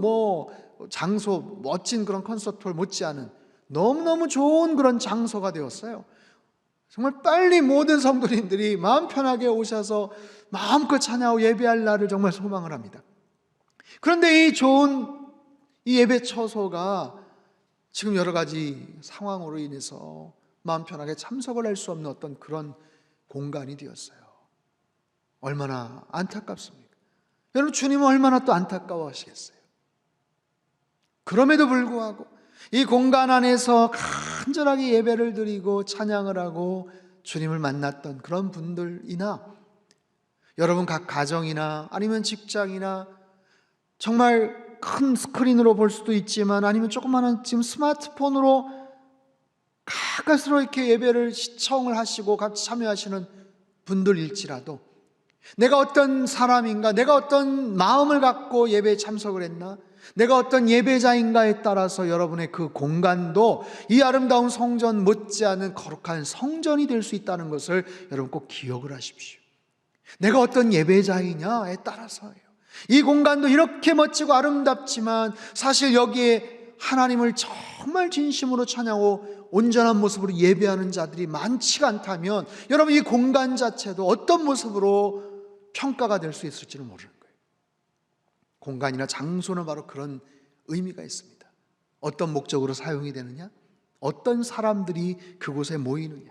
장소, 멋진 그런 콘서트를 못지않은 너무너무 좋은 그런 장소가 되었어요. 정말 빨리 모든 성도님들이 마음 편하게 오셔서 마음껏 찬양하고 예배할 날을 정말 소망을 합니다. 그런데 이 좋은 이 예배 처소가 지금 여러 가지 상황으로 인해서 마음 편하게 참석을 할 수 없는 어떤 그런 공간이 되었어요. 얼마나 안타깝습니까? 여러분, 주님은 얼마나 또 안타까워하시겠어요? 그럼에도 불구하고 이 공간 안에서 간절하게 예배를 드리고 찬양을 하고 주님을 만났던 그런 분들이나, 여러분 각 가정이나 아니면 직장이나 정말 큰 스크린으로 볼 수도 있지만 아니면 조그마한 지금 스마트폰으로 가까스로 이렇게 예배를 시청을 하시고 같이 참여하시는 분들일지라도 내가 어떤 사람인가, 내가 어떤 마음을 갖고 예배에 참석을 했나, 내가 어떤 예배자인가에 따라서 여러분의 그 공간도 이 아름다운 성전 못지않은 거룩한 성전이 될 수 있다는 것을 여러분 꼭 기억을 하십시오. 내가 어떤 예배자이냐에 따라서예요. 이 공간도 이렇게 멋지고 아름답지만 사실 여기에 하나님을 정말 진심으로 찬양하고 온전한 모습으로 예배하는 자들이 많지가 않다면 여러분 이 공간 자체도 어떤 모습으로 평가가 될 수 있을지는 모르는 거예요. 공간이나 장소는 바로 그런 의미가 있습니다. 어떤 목적으로 사용이 되느냐, 어떤 사람들이 그곳에 모이느냐.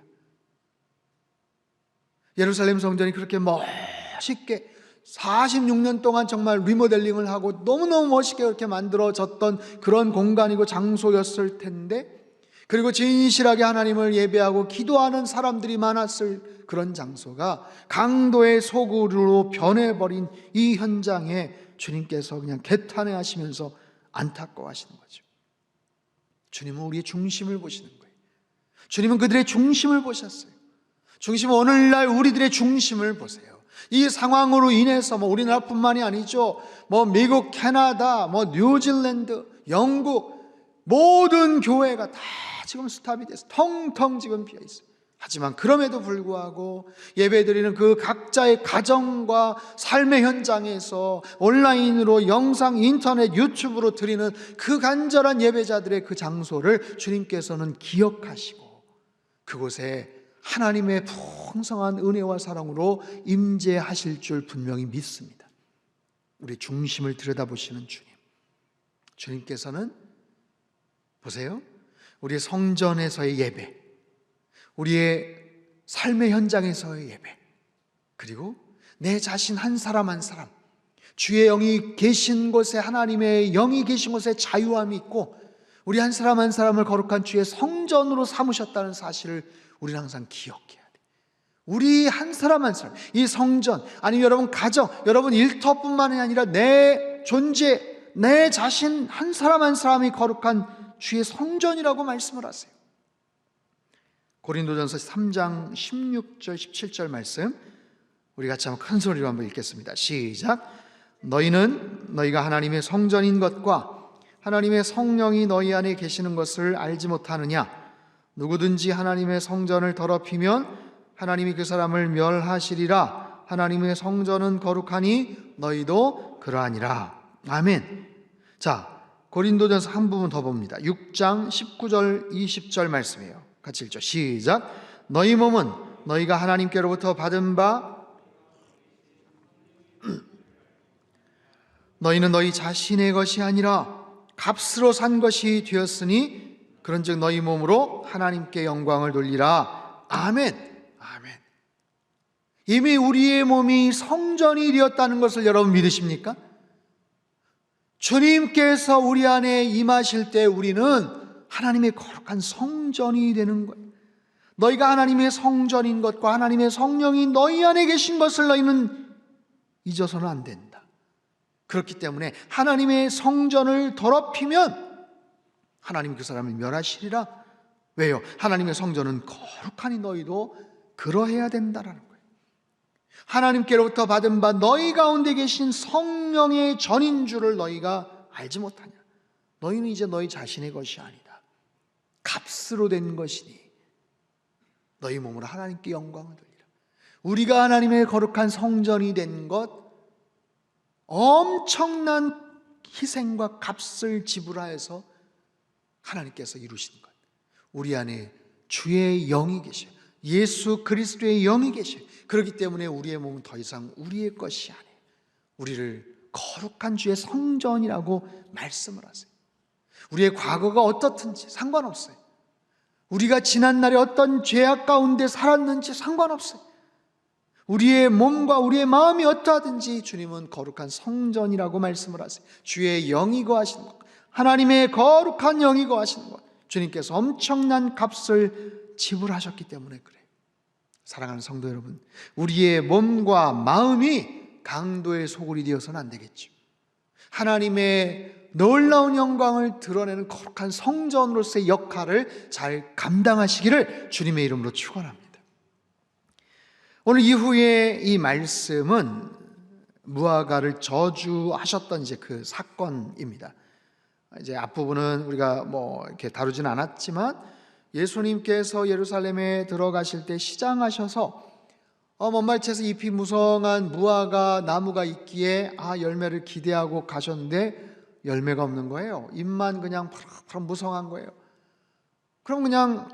예루살렘 성전이 그렇게 멋있게 46년 동안 정말 리모델링을 하고 너무너무 멋있게 그렇게 만들어졌던 그런 공간이고 장소였을 텐데, 그리고 진실하게 하나님을 예배하고 기도하는 사람들이 많았을 그런 장소가 강도의 소굴로 변해버린 이 현장에 주님께서 그냥 개탄해하시면서 안타까워하시는 거죠. 주님은 우리의 중심을 보시는 거예요. 주님은 그들의 중심을 보셨어요. 중심은 오늘날 우리들의 중심을 보세요. 이 상황으로 인해서 우리나라뿐만이 아니죠. 미국, 캐나다, 뉴질랜드, 영국 모든 교회가 다 지금 스탑이 돼서 텅텅 지금 비어 있어요. 하지만 그럼에도 불구하고 예배드리는 그 각자의 가정과 삶의 현장에서 온라인으로 영상, 인터넷, 유튜브로 드리는 그 간절한 예배자들의 그 장소를 주님께서는 기억하시고 그곳에 하나님의 풍성한 은혜와 사랑으로 임재하실 줄 분명히 믿습니다. 우리 중심을 들여다보시는 주님, 주님께서는 보세요, 우리의 성전에서의 예배, 우리의 삶의 현장에서의 예배, 그리고 내 자신 한 사람 한 사람, 주의 영이 계신 곳에, 하나님의 영이 계신 곳에 자유함이 있고 우리 한 사람 한 사람을 거룩한 주의 성전으로 삼으셨다는 사실을 우리는 항상 기억해야 돼. 우리 한 사람 한 사람, 이 성전, 아니면 여러분 가정, 여러분 일터뿐만이 아니라 내 존재, 내 자신 한 사람 한 사람이 거룩한 주의 성전이라고 말씀을 하세요. 고린도전서 3장 16절 17절 말씀 우리 같이 한번 큰 소리로 한번 읽겠습니다. 시작. 너희는 너희가 하나님의 성전인 것과 하나님의 성령이 너희 안에 계시는 것을 알지 못하느냐? 누구든지 하나님의 성전을 더럽히면 하나님이 그 사람을 멸하시리라. 하나님의 성전은 거룩하니 너희도 그러하니라. 아멘. 자, 고린도전서 한 부분 더 봅니다. 6장 19절 20절 말씀이에요. 같이 읽죠. 시작. 너희 몸은 너희가 하나님께로부터 받은 바 너희는 너희 자신의 것이 아니라 값으로 산 것이 되었으니 그런즉 너희 몸으로 하나님께 영광을 돌리라. 아멘. 아멘. 이미 우리의 몸이 성전이 되었다는 것을 여러분 믿으십니까? 주님께서 우리 안에 임하실 때 우리는 하나님의 거룩한 성전이 되는 거예요. 너희가 하나님의 성전인 것과 하나님의 성령이 너희 안에 계신 것을 너희는 잊어서는 안 된다. 그렇기 때문에 하나님의 성전을 더럽히면 하나님 그 사람을 멸하시리라. 왜요? 하나님의 성전은 거룩하니 너희도 그러해야 된다라는 거예요. 하나님께로부터 받은 바 너희 가운데 계신 성령의 전인 줄을 너희가 알지 못하냐? 너희는 이제 너희 자신의 것이 아니다. 값으로 된 것이니 너희 몸으로 하나님께 영광을 돌리라. 우리가 하나님의 거룩한 성전이 된 것, 엄청난 희생과 값을 지불하여서 하나님께서 이루신 것. 우리 안에 주의 영이 계셔요. 예수 그리스도의 영이 계셔요. 그렇기 때문에 우리의 몸은 더 이상 우리의 것이 아니에요. 우리를 거룩한 주의 성전이라고 말씀을 하세요. 우리의 과거가 어떻든지 상관없어요. 우리가 지난날에 어떤 죄악 가운데 살았는지 상관없어요. 우리의 몸과 우리의 마음이 어떠하든지 주님은 거룩한 성전이라고 말씀을 하세요. 주의 영이 거하시는 것, 하나님의 거룩한 영이 거하시는 것, 주님께서 엄청난 값을 지불하셨기 때문에 그래요. 사랑하는 성도 여러분, 우리의 몸과 마음이 강도의 소굴이 되어서는 안 되겠죠. 하나님의 놀라운 영광을 드러내는 거룩한 성전으로서의 역할을 잘 감당하시기를 주님의 이름으로 축원합니다. 오늘 이후에 이 말씀은 무화과를 저주하셨던 이제 그 사건입니다. 이제 앞부분은 우리가 이렇게 다루지는 않았지만 예수님께서 예루살렘에 들어가실 때 시장하셔서 먼발치에서 잎이 무성한 무화과 나무가 있기에 열매를 기대하고 가셨는데 열매가 없는 거예요. 잎만 그냥 파랗파랗 무성한 거예요. 그럼 그냥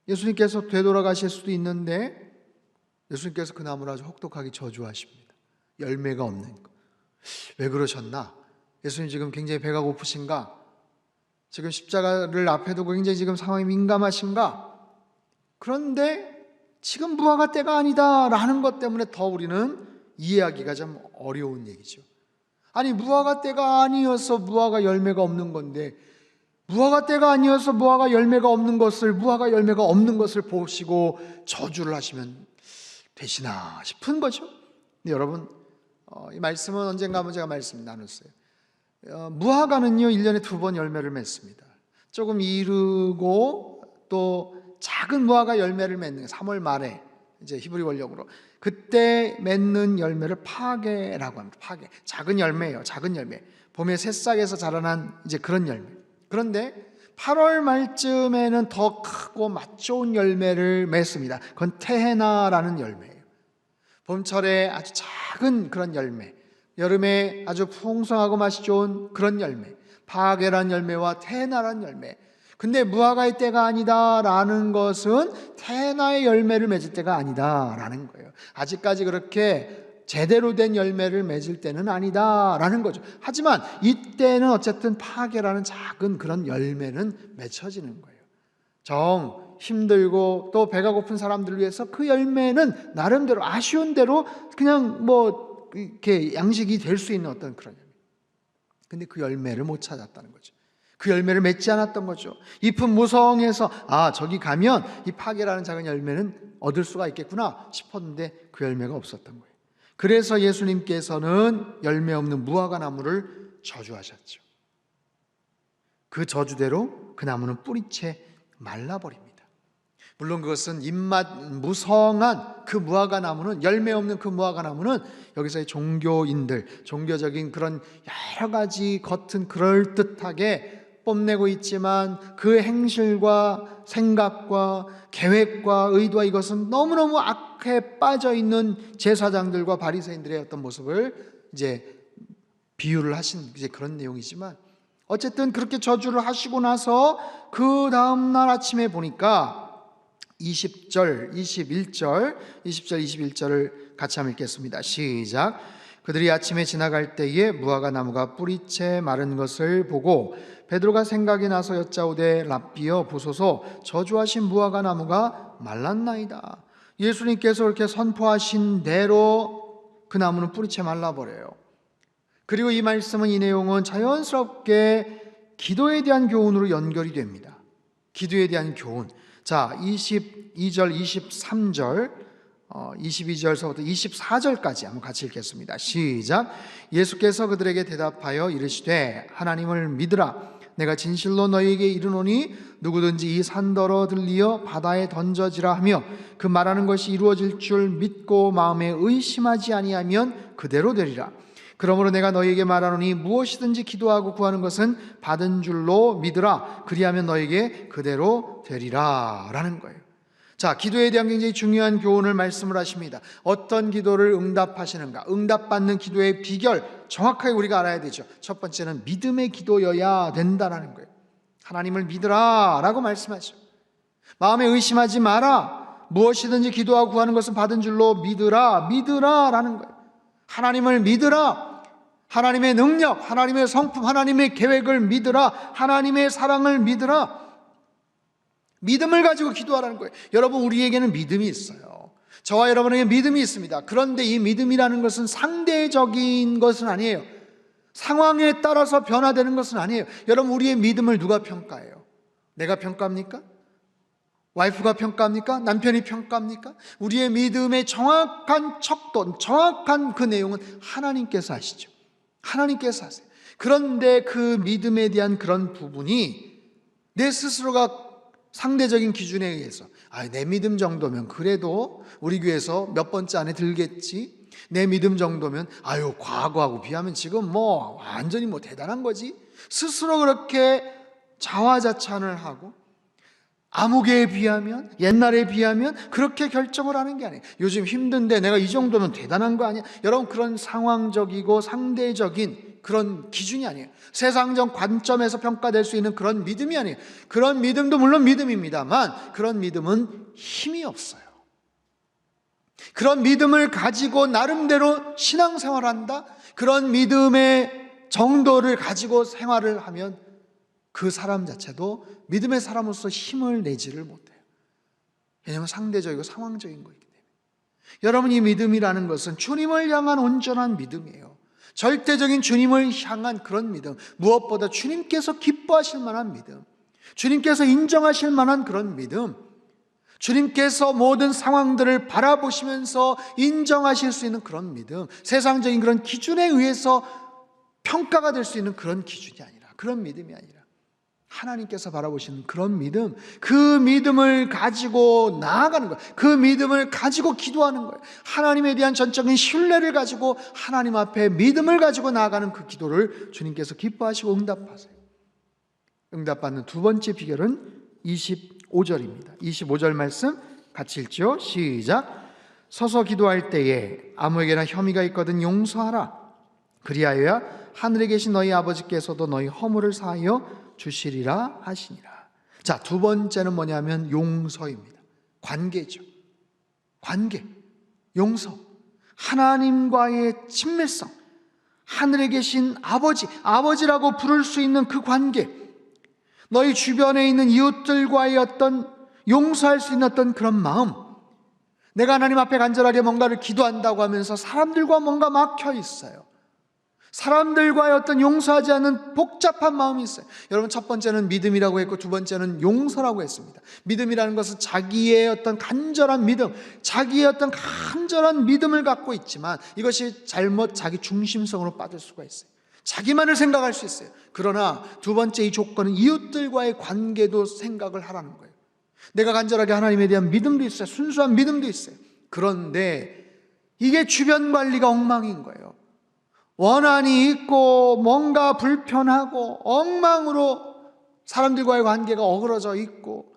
예수님께서 되돌아가실 수도 있는데 예수님께서 그 나무를 아주 혹독하게 저주하십니다. 열매가 없는 거. 왜 그러셨나? 예수님 지금 굉장히 배가 고프신가? 지금 십자가를 앞에 두고 굉장히 지금 상황이 민감하신가? 그런데 지금 무화과 때가 아니다 라는 것 때문에 더 우리는 이해하기가 좀 어려운 얘기죠. 아니, 무화과 때가 아니어서 무화과 열매가 없는 건데, 무화과 때가 아니어서 무화과 열매가 없는 것을 보시고 저주를 하시면 되시나 싶은 거죠. 근데 여러분, 이 말씀은 언젠가 한번 제가 말씀 나눴어요. 무화과는요 1년에 2번 열매를 맺습니다. 조금 이르고 또 작은 무화과 열매를 맺는 3월 말에 이제 히브리 원력으로 그때 맺는 열매를 파게라고 합니다. 파게, 작은 열매예요. 작은 열매. 봄에 새싹에서 자라난 이제 그런 열매. 그런데 8월 말쯤에는 더 크고 맛 좋은 열매를 맺습니다. 그건 테헤나라는 열매예요. 봄철에 아주 작은 그런 열매, 여름에 아주 풍성하고 맛이 좋은 그런 열매, 파게란 열매와 테헤나란 열매. 근데 무화과의 때가 아니다라는 것은 테헤나의 열매를 맺을 때가 아니다라는 거예요. 아직까지 그렇게 제대로 된 열매를 맺을 때는 아니다라는 거죠. 하지만 이때는 어쨌든 파게라는 작은 그런 열매는 맺혀지는 거예요. 정 힘들고 또 배가 고픈 사람들을 위해서 그 열매는 나름대로 아쉬운 대로 그냥 이렇게 양식이 될 수 있는 어떤 그런 열매. 근데 그 열매를 못 찾았다는 거죠. 그 열매를 맺지 않았던 거죠. 잎은 무성해서 저기 가면 이 파게라는 작은 열매는 얻을 수가 있겠구나 싶었는데 그 열매가 없었던 거예요. 그래서 예수님께서는 열매 없는 무화과 나무를 저주하셨죠. 그 저주대로 그 나무는 뿌리채 말라버립니다. 물론 그것은 잎맛 무성한 그 무화과 나무는, 열매 없는 그 무화과 나무는 여기서의 종교인들, 종교적인 그런 여러 가지 겉은 그럴듯하게 뽐내고 있지만 그 행실과 생각과 계획과 의도와 이것은 너무너무 악해 빠져 있는 제사장들과 바리새인들의 어떤 모습을 이제 비유를 하신 이제 그런 내용이지만, 어쨌든 그렇게 저주를 하시고 나서 그 다음 날 아침에 보니까 20절, 21절을 같이 한번 읽겠습니다. 시작. 그들이 아침에 지나갈 때에 무화과 나무가 뿌리채 마른 것을 보고 베드로가 생각이 나서 여짜오되 랍비여 보소서, 저주하신 무화과 나무가 말랐나이다. 예수님께서 이렇게 선포하신 대로 그 나무는 뿌리채 말라버려요. 그리고 이 말씀은, 이 내용은 자연스럽게 기도에 대한 교훈으로 연결이 됩니다. 기도에 대한 교훈. 자, 22절, 23절, 22절서부터 24절까지 한번 같이 읽겠습니다. 시작. 예수께서 그들에게 대답하여 이르시되 하나님을 믿으라. 내가 진실로 너희에게 이르노니 누구든지 이 산더러 들리어 바다에 던져지라 하며 그 말하는 것이 이루어질 줄 믿고 마음에 의심하지 아니하면 그대로 되리라. 그러므로 내가 너희에게 말하노니 무엇이든지 기도하고 구하는 것은 받은 줄로 믿으라. 그리하면 너희에게 그대로 되리라 라는 거예요. 자, 기도에 대한 굉장히 중요한 교훈을 말씀을 하십니다. 어떤 기도를 응답하시는가, 응답받는 기도의 비결 정확하게 우리가 알아야 되죠. 첫 번째는 믿음의 기도여야 된다는 거예요. 하나님을 믿으라 라고 말씀하죠. 마음에 의심하지 마라. 무엇이든지 기도하고 구하는 것은 받은 줄로 믿으라. 믿으라라는 거예요. 하나님을 믿으라. 하나님의 능력, 하나님의 성품, 하나님의 계획을 믿으라. 하나님의 사랑을 믿으라. 믿음을 가지고 기도하라는 거예요. 여러분, 우리에게는 믿음이 있어요. 저와 여러분에게 믿음이 있습니다. 그런데 이 믿음이라는 것은 상대적인 것은 아니에요. 상황에 따라서 변화되는 것은 아니에요. 여러분, 우리의 믿음을 누가 평가해요? 내가 평가합니까? 와이프가 평가합니까? 남편이 평가합니까? 우리의 믿음의 정확한 척도, 정확한 그 내용은 하나님께서 하시죠. 하나님께서 하세요. 그런데 그 믿음에 대한 그런 부분이 내 스스로가 상대적인 기준에 의해서 내 믿음 정도면 그래도 우리 교회에서 몇 번째 안에 들겠지, 내 믿음 정도면 과거하고 비하면 지금 완전히 대단한 거지, 스스로 그렇게 자화자찬을 하고 아무개에 비하면, 옛날에 비하면 그렇게 결정을 하는 게 아니에요. 요즘 힘든데 내가 이 정도면 대단한 거 아니야? 여러분, 그런 상황적이고 상대적인 그런 기준이 아니에요. 세상적 관점에서 평가될 수 있는 그런 믿음이 아니에요. 그런 믿음도 물론 믿음입니다만 그런 믿음은 힘이 없어요. 그런 믿음을 가지고 나름대로 신앙생활을 한다? 그런 믿음의 정도를 가지고 생활을 하면 그 사람 자체도 믿음의 사람으로서 힘을 내지를 못해요. 왜냐하면 상대적이고 상황적인 거이기 때문에. 여러분, 이 믿음이라는 것은 주님을 향한 온전한 믿음이에요. 절대적인 주님을 향한 그런 믿음, 무엇보다 주님께서 기뻐하실 만한 믿음, 주님께서 인정하실 만한 그런 믿음, 주님께서 모든 상황들을 바라보시면서 인정하실 수 있는 그런 믿음, 세상적인 그런 기준에 의해서 평가가 될 수 있는 그런 기준이 아니라, 그런 믿음이 아니라 하나님께서 바라보시는 그런 믿음, 그 믿음을 가지고 나아가는 거예요. 그 믿음을 가지고 기도하는 거예요. 하나님에 대한 전적인 신뢰를 가지고 하나님 앞에 믿음을 가지고 나아가는 그 기도를 주님께서 기뻐하시고 응답하세요. 응답받는 두 번째 비결은 25절입니다. 25절 말씀 같이 읽죠. 시작. 서서 기도할 때에 아무에게나 혐의가 있거든 용서하라. 그리하여야 하늘에 계신 너희 아버지께서도 너희 허물을 사하여 주시리라 하시니라. 자, 두 번째는 뭐냐면 용서입니다. 관계죠. 관계, 용서, 하나님과의 친밀성, 하늘에 계신 아버지라고 부를 수 있는 그 관계, 너희 주변에 있는 이웃들과의 어떤 용서할 수 있는 어떤 그런 마음, 내가 하나님 앞에 간절하게 뭔가를 기도한다고 하면서 사람들과 뭔가 막혀 있어요. 사람들과의 어떤 용서하지 않는 복잡한 마음이 있어요. 여러분, 첫 번째는 믿음이라고 했고 두 번째는 용서라고 했습니다. 믿음이라는 것은 자기의 어떤 간절한 믿음, 자기의 어떤 간절한 믿음을 갖고 있지만 이것이 잘못 자기 중심성으로 빠질 수가 있어요. 자기만을 생각할 수 있어요. 그러나 두 번째 이 조건은 이웃들과의 관계도 생각을 하라는 거예요. 내가 간절하게 하나님에 대한 믿음도 있어요. 순수한 믿음도 있어요. 그런데 이게 주변 관리가 엉망인 거예요. 원한이 있고 뭔가 불편하고 엉망으로 사람들과의 관계가 어그러져 있고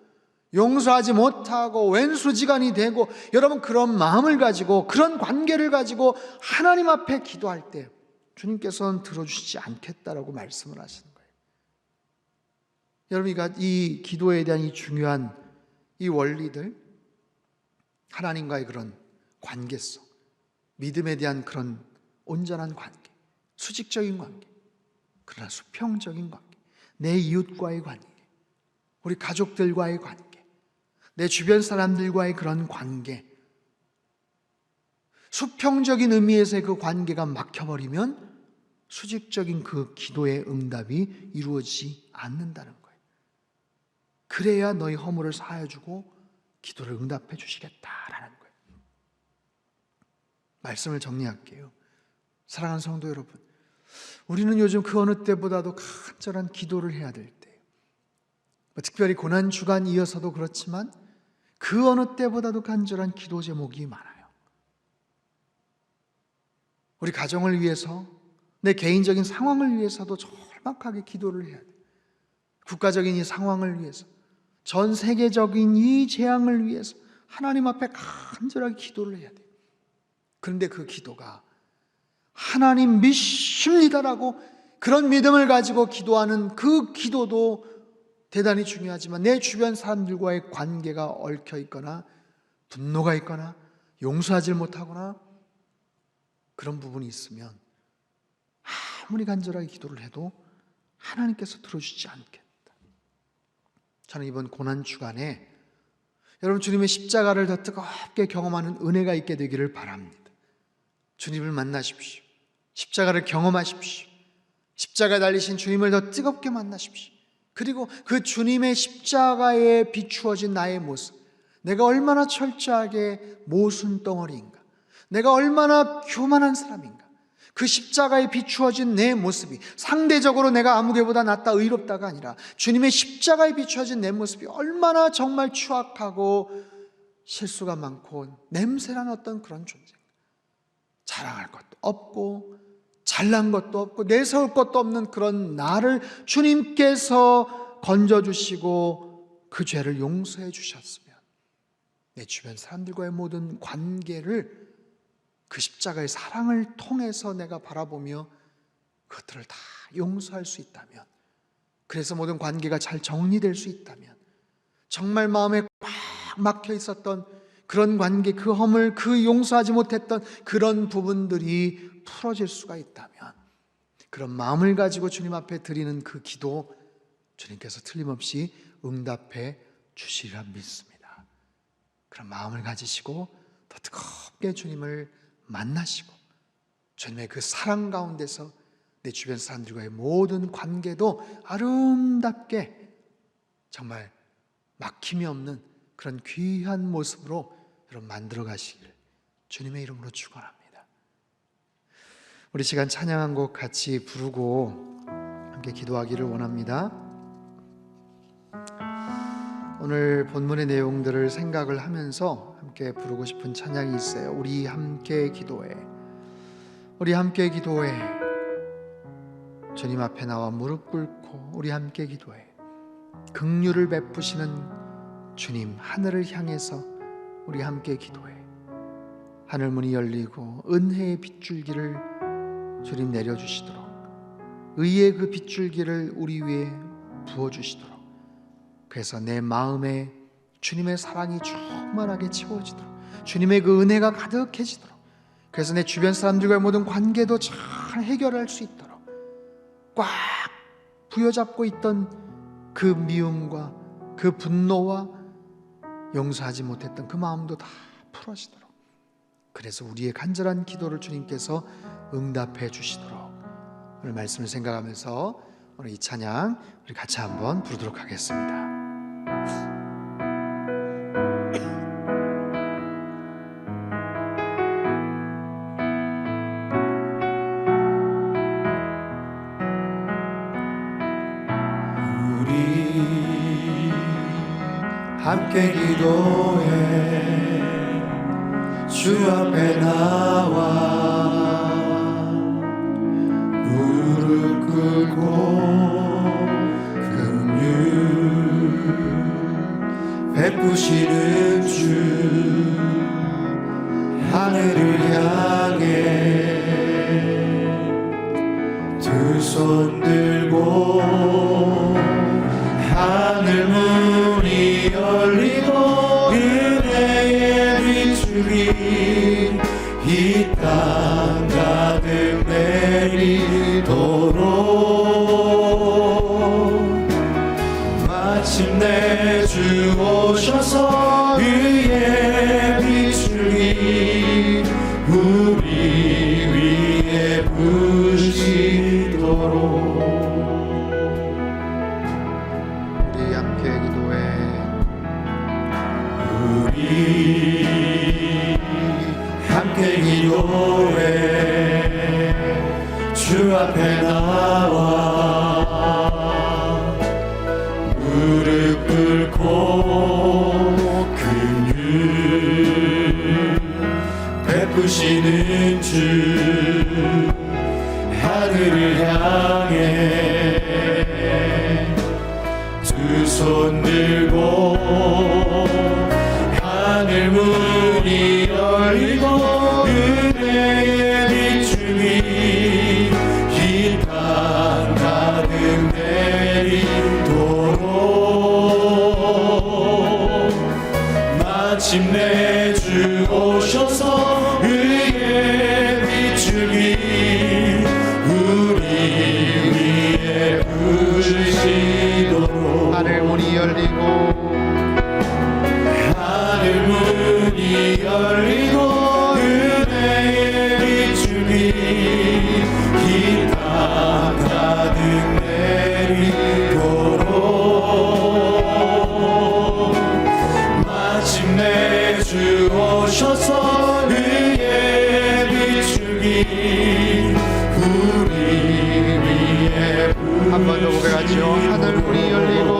용서하지 못하고 왼수지간이 되고, 여러분, 그런 마음을 가지고 그런 관계를 가지고 하나님 앞에 기도할 때 주님께서는 들어주시지 않겠다라고 말씀을 하시는 거예요. 여러분, 이 기도에 대한 이 중요한 이 원리들, 하나님과의 그런 관계성, 믿음에 대한 그런 온전한 관계, 수직적인 관계, 그러나 수평적인 관계, 내 이웃과의 관계, 우리 가족들과의 관계, 내 주변 사람들과의 그런 관계, 수평적인 의미에서의 그 관계가 막혀버리면 수직적인 그 기도의 응답이 이루어지지 않는다는 거예요. 그래야 너희 허물을 사하여주고 기도를 응답해 주시겠다라는 거예요. 말씀을 정리할게요. 사랑하는 성도 여러분, 우리는 요즘 그 어느 때보다도 간절한 기도를 해야 될 때, 특별히 고난주간 이어서도 그렇지만 그 어느 때보다도 간절한 기도 제목이 많아요. 우리 가정을 위해서, 내 개인적인 상황을 위해서도 절박하게 기도를 해야 돼요. 국가적인 이 상황을 위해서, 전 세계적인 이 재앙을 위해서 하나님 앞에 간절하게 기도를 해야 돼요. 그런데 그 기도가 하나님 믿습니다라고 그런 믿음을 가지고 기도하는 그 기도도 대단히 중요하지만 내 주변 사람들과의 관계가 얽혀 있거나 분노가 있거나 용서하지 못하거나 그런 부분이 있으면 아무리 간절하게 기도를 해도 하나님께서 들어주지 않겠다. 저는 이번 고난 주간에 여러분 주님의 십자가를 더 뜨겁게 경험하는 은혜가 있게 되기를 바랍니다. 주님을 만나십시오. 십자가를 경험하십시오. 십자가에 달리신 주님을 더 뜨겁게 만나십시오. 그리고 그 주님의 십자가에 비추어진 나의 모습, 내가 얼마나 철저하게 모순 덩어리인가, 내가 얼마나 교만한 사람인가, 그 십자가에 비추어진 내 모습이 상대적으로 내가 아무개보다 낫다 의롭다가 아니라 주님의 십자가에 비추어진 내 모습이 얼마나 정말 추악하고 실수가 많고 냄새나는 어떤 그런 존재, 자랑할 것도 없고 잘난 것도 없고 내세울 것도 없는 그런 나를 주님께서 건져주시고 그 죄를 용서해 주셨으면 내 주변 사람들과의 모든 관계를 그 십자가의 사랑을 통해서 내가 바라보며 그것들을 다 용서할 수 있다면, 그래서 모든 관계가 잘 정리될 수 있다면, 정말 마음에 꽉 막혀 있었던 그런 관계, 그 허물, 그 용서하지 못했던 그런 부분들이 풀어질 수가 있다면, 그런 마음을 가지고 주님 앞에 드리는 그 기도 주님께서 틀림없이 응답해 주시리라 믿습니다. 그런 마음을 가지시고 더 뜨겁게 주님을 만나시고 주님의 그 사랑 가운데서 내 주변 사람들과의 모든 관계도 아름답게 정말 막힘이 없는 그런 귀한 모습으로 여러분 만들어 가시길 주님의 이름으로 축원합니다. 우리 시간 찬양 한 곡 같이 부르고 함께 기도하기를 원합니다. 오늘 본문의 내용들을 생각을 하면서 함께 부르고 싶은 찬양이 있어요. 우리 함께 기도해. 우리 함께 기도해. 주님 앞에 나와 무릎 꿇고 우리 함께 기도해. 긍휼을 베푸시는 주님 하늘을 향해서 우리 함께 기도해. 하늘 문이 열리고 은혜의 빗줄기를 주님 내려주시도록, 의의 그 빗줄기를 우리 위에 부어주시도록, 그래서 내 마음에 주님의 사랑이 충만하게 채워지도록, 주님의 그 은혜가 가득해지도록, 그래서 내 주변 사람들과의 모든 관계도 잘 해결할 수 있도록, 꽉 부여잡고 있던 그 미움과 그 분노와 용서하지 못했던 그 마음도 다 풀어지도록, 그래서 우리의 간절한 기도를 주님께서 응답해 주시도록, 오늘 말씀을 생각하면서 오늘 이 찬양 우리 같이 한번 부르도록 하겠습니다. 함께 기도해. 주 앞에 나와 무릎 꿇고 긍휼 베푸시는 주 하늘을 향해 두 손 들고 하늘 문이 열리고 은혜의 빗줄이 이 땅 가득 내리도록 마침내 주 오셔서 의의 빗줄이 우리 위에 부시도록 함께 기도해. 주 앞에 나와 무릎 꿇고 긍휼 베푸시는 주 하늘을 향해 두 손 들고 하늘 문이 열리고 은혜의 빗줄이 이 땅 가득 내리도록 열리고 하늘 문이 열리고 은혜의 비추기 이 땅 가득 내리도록 마침내 주 오셔서 의의 비추기 우리 위에 한 번 더 고백하죠. 하늘 문이 열리고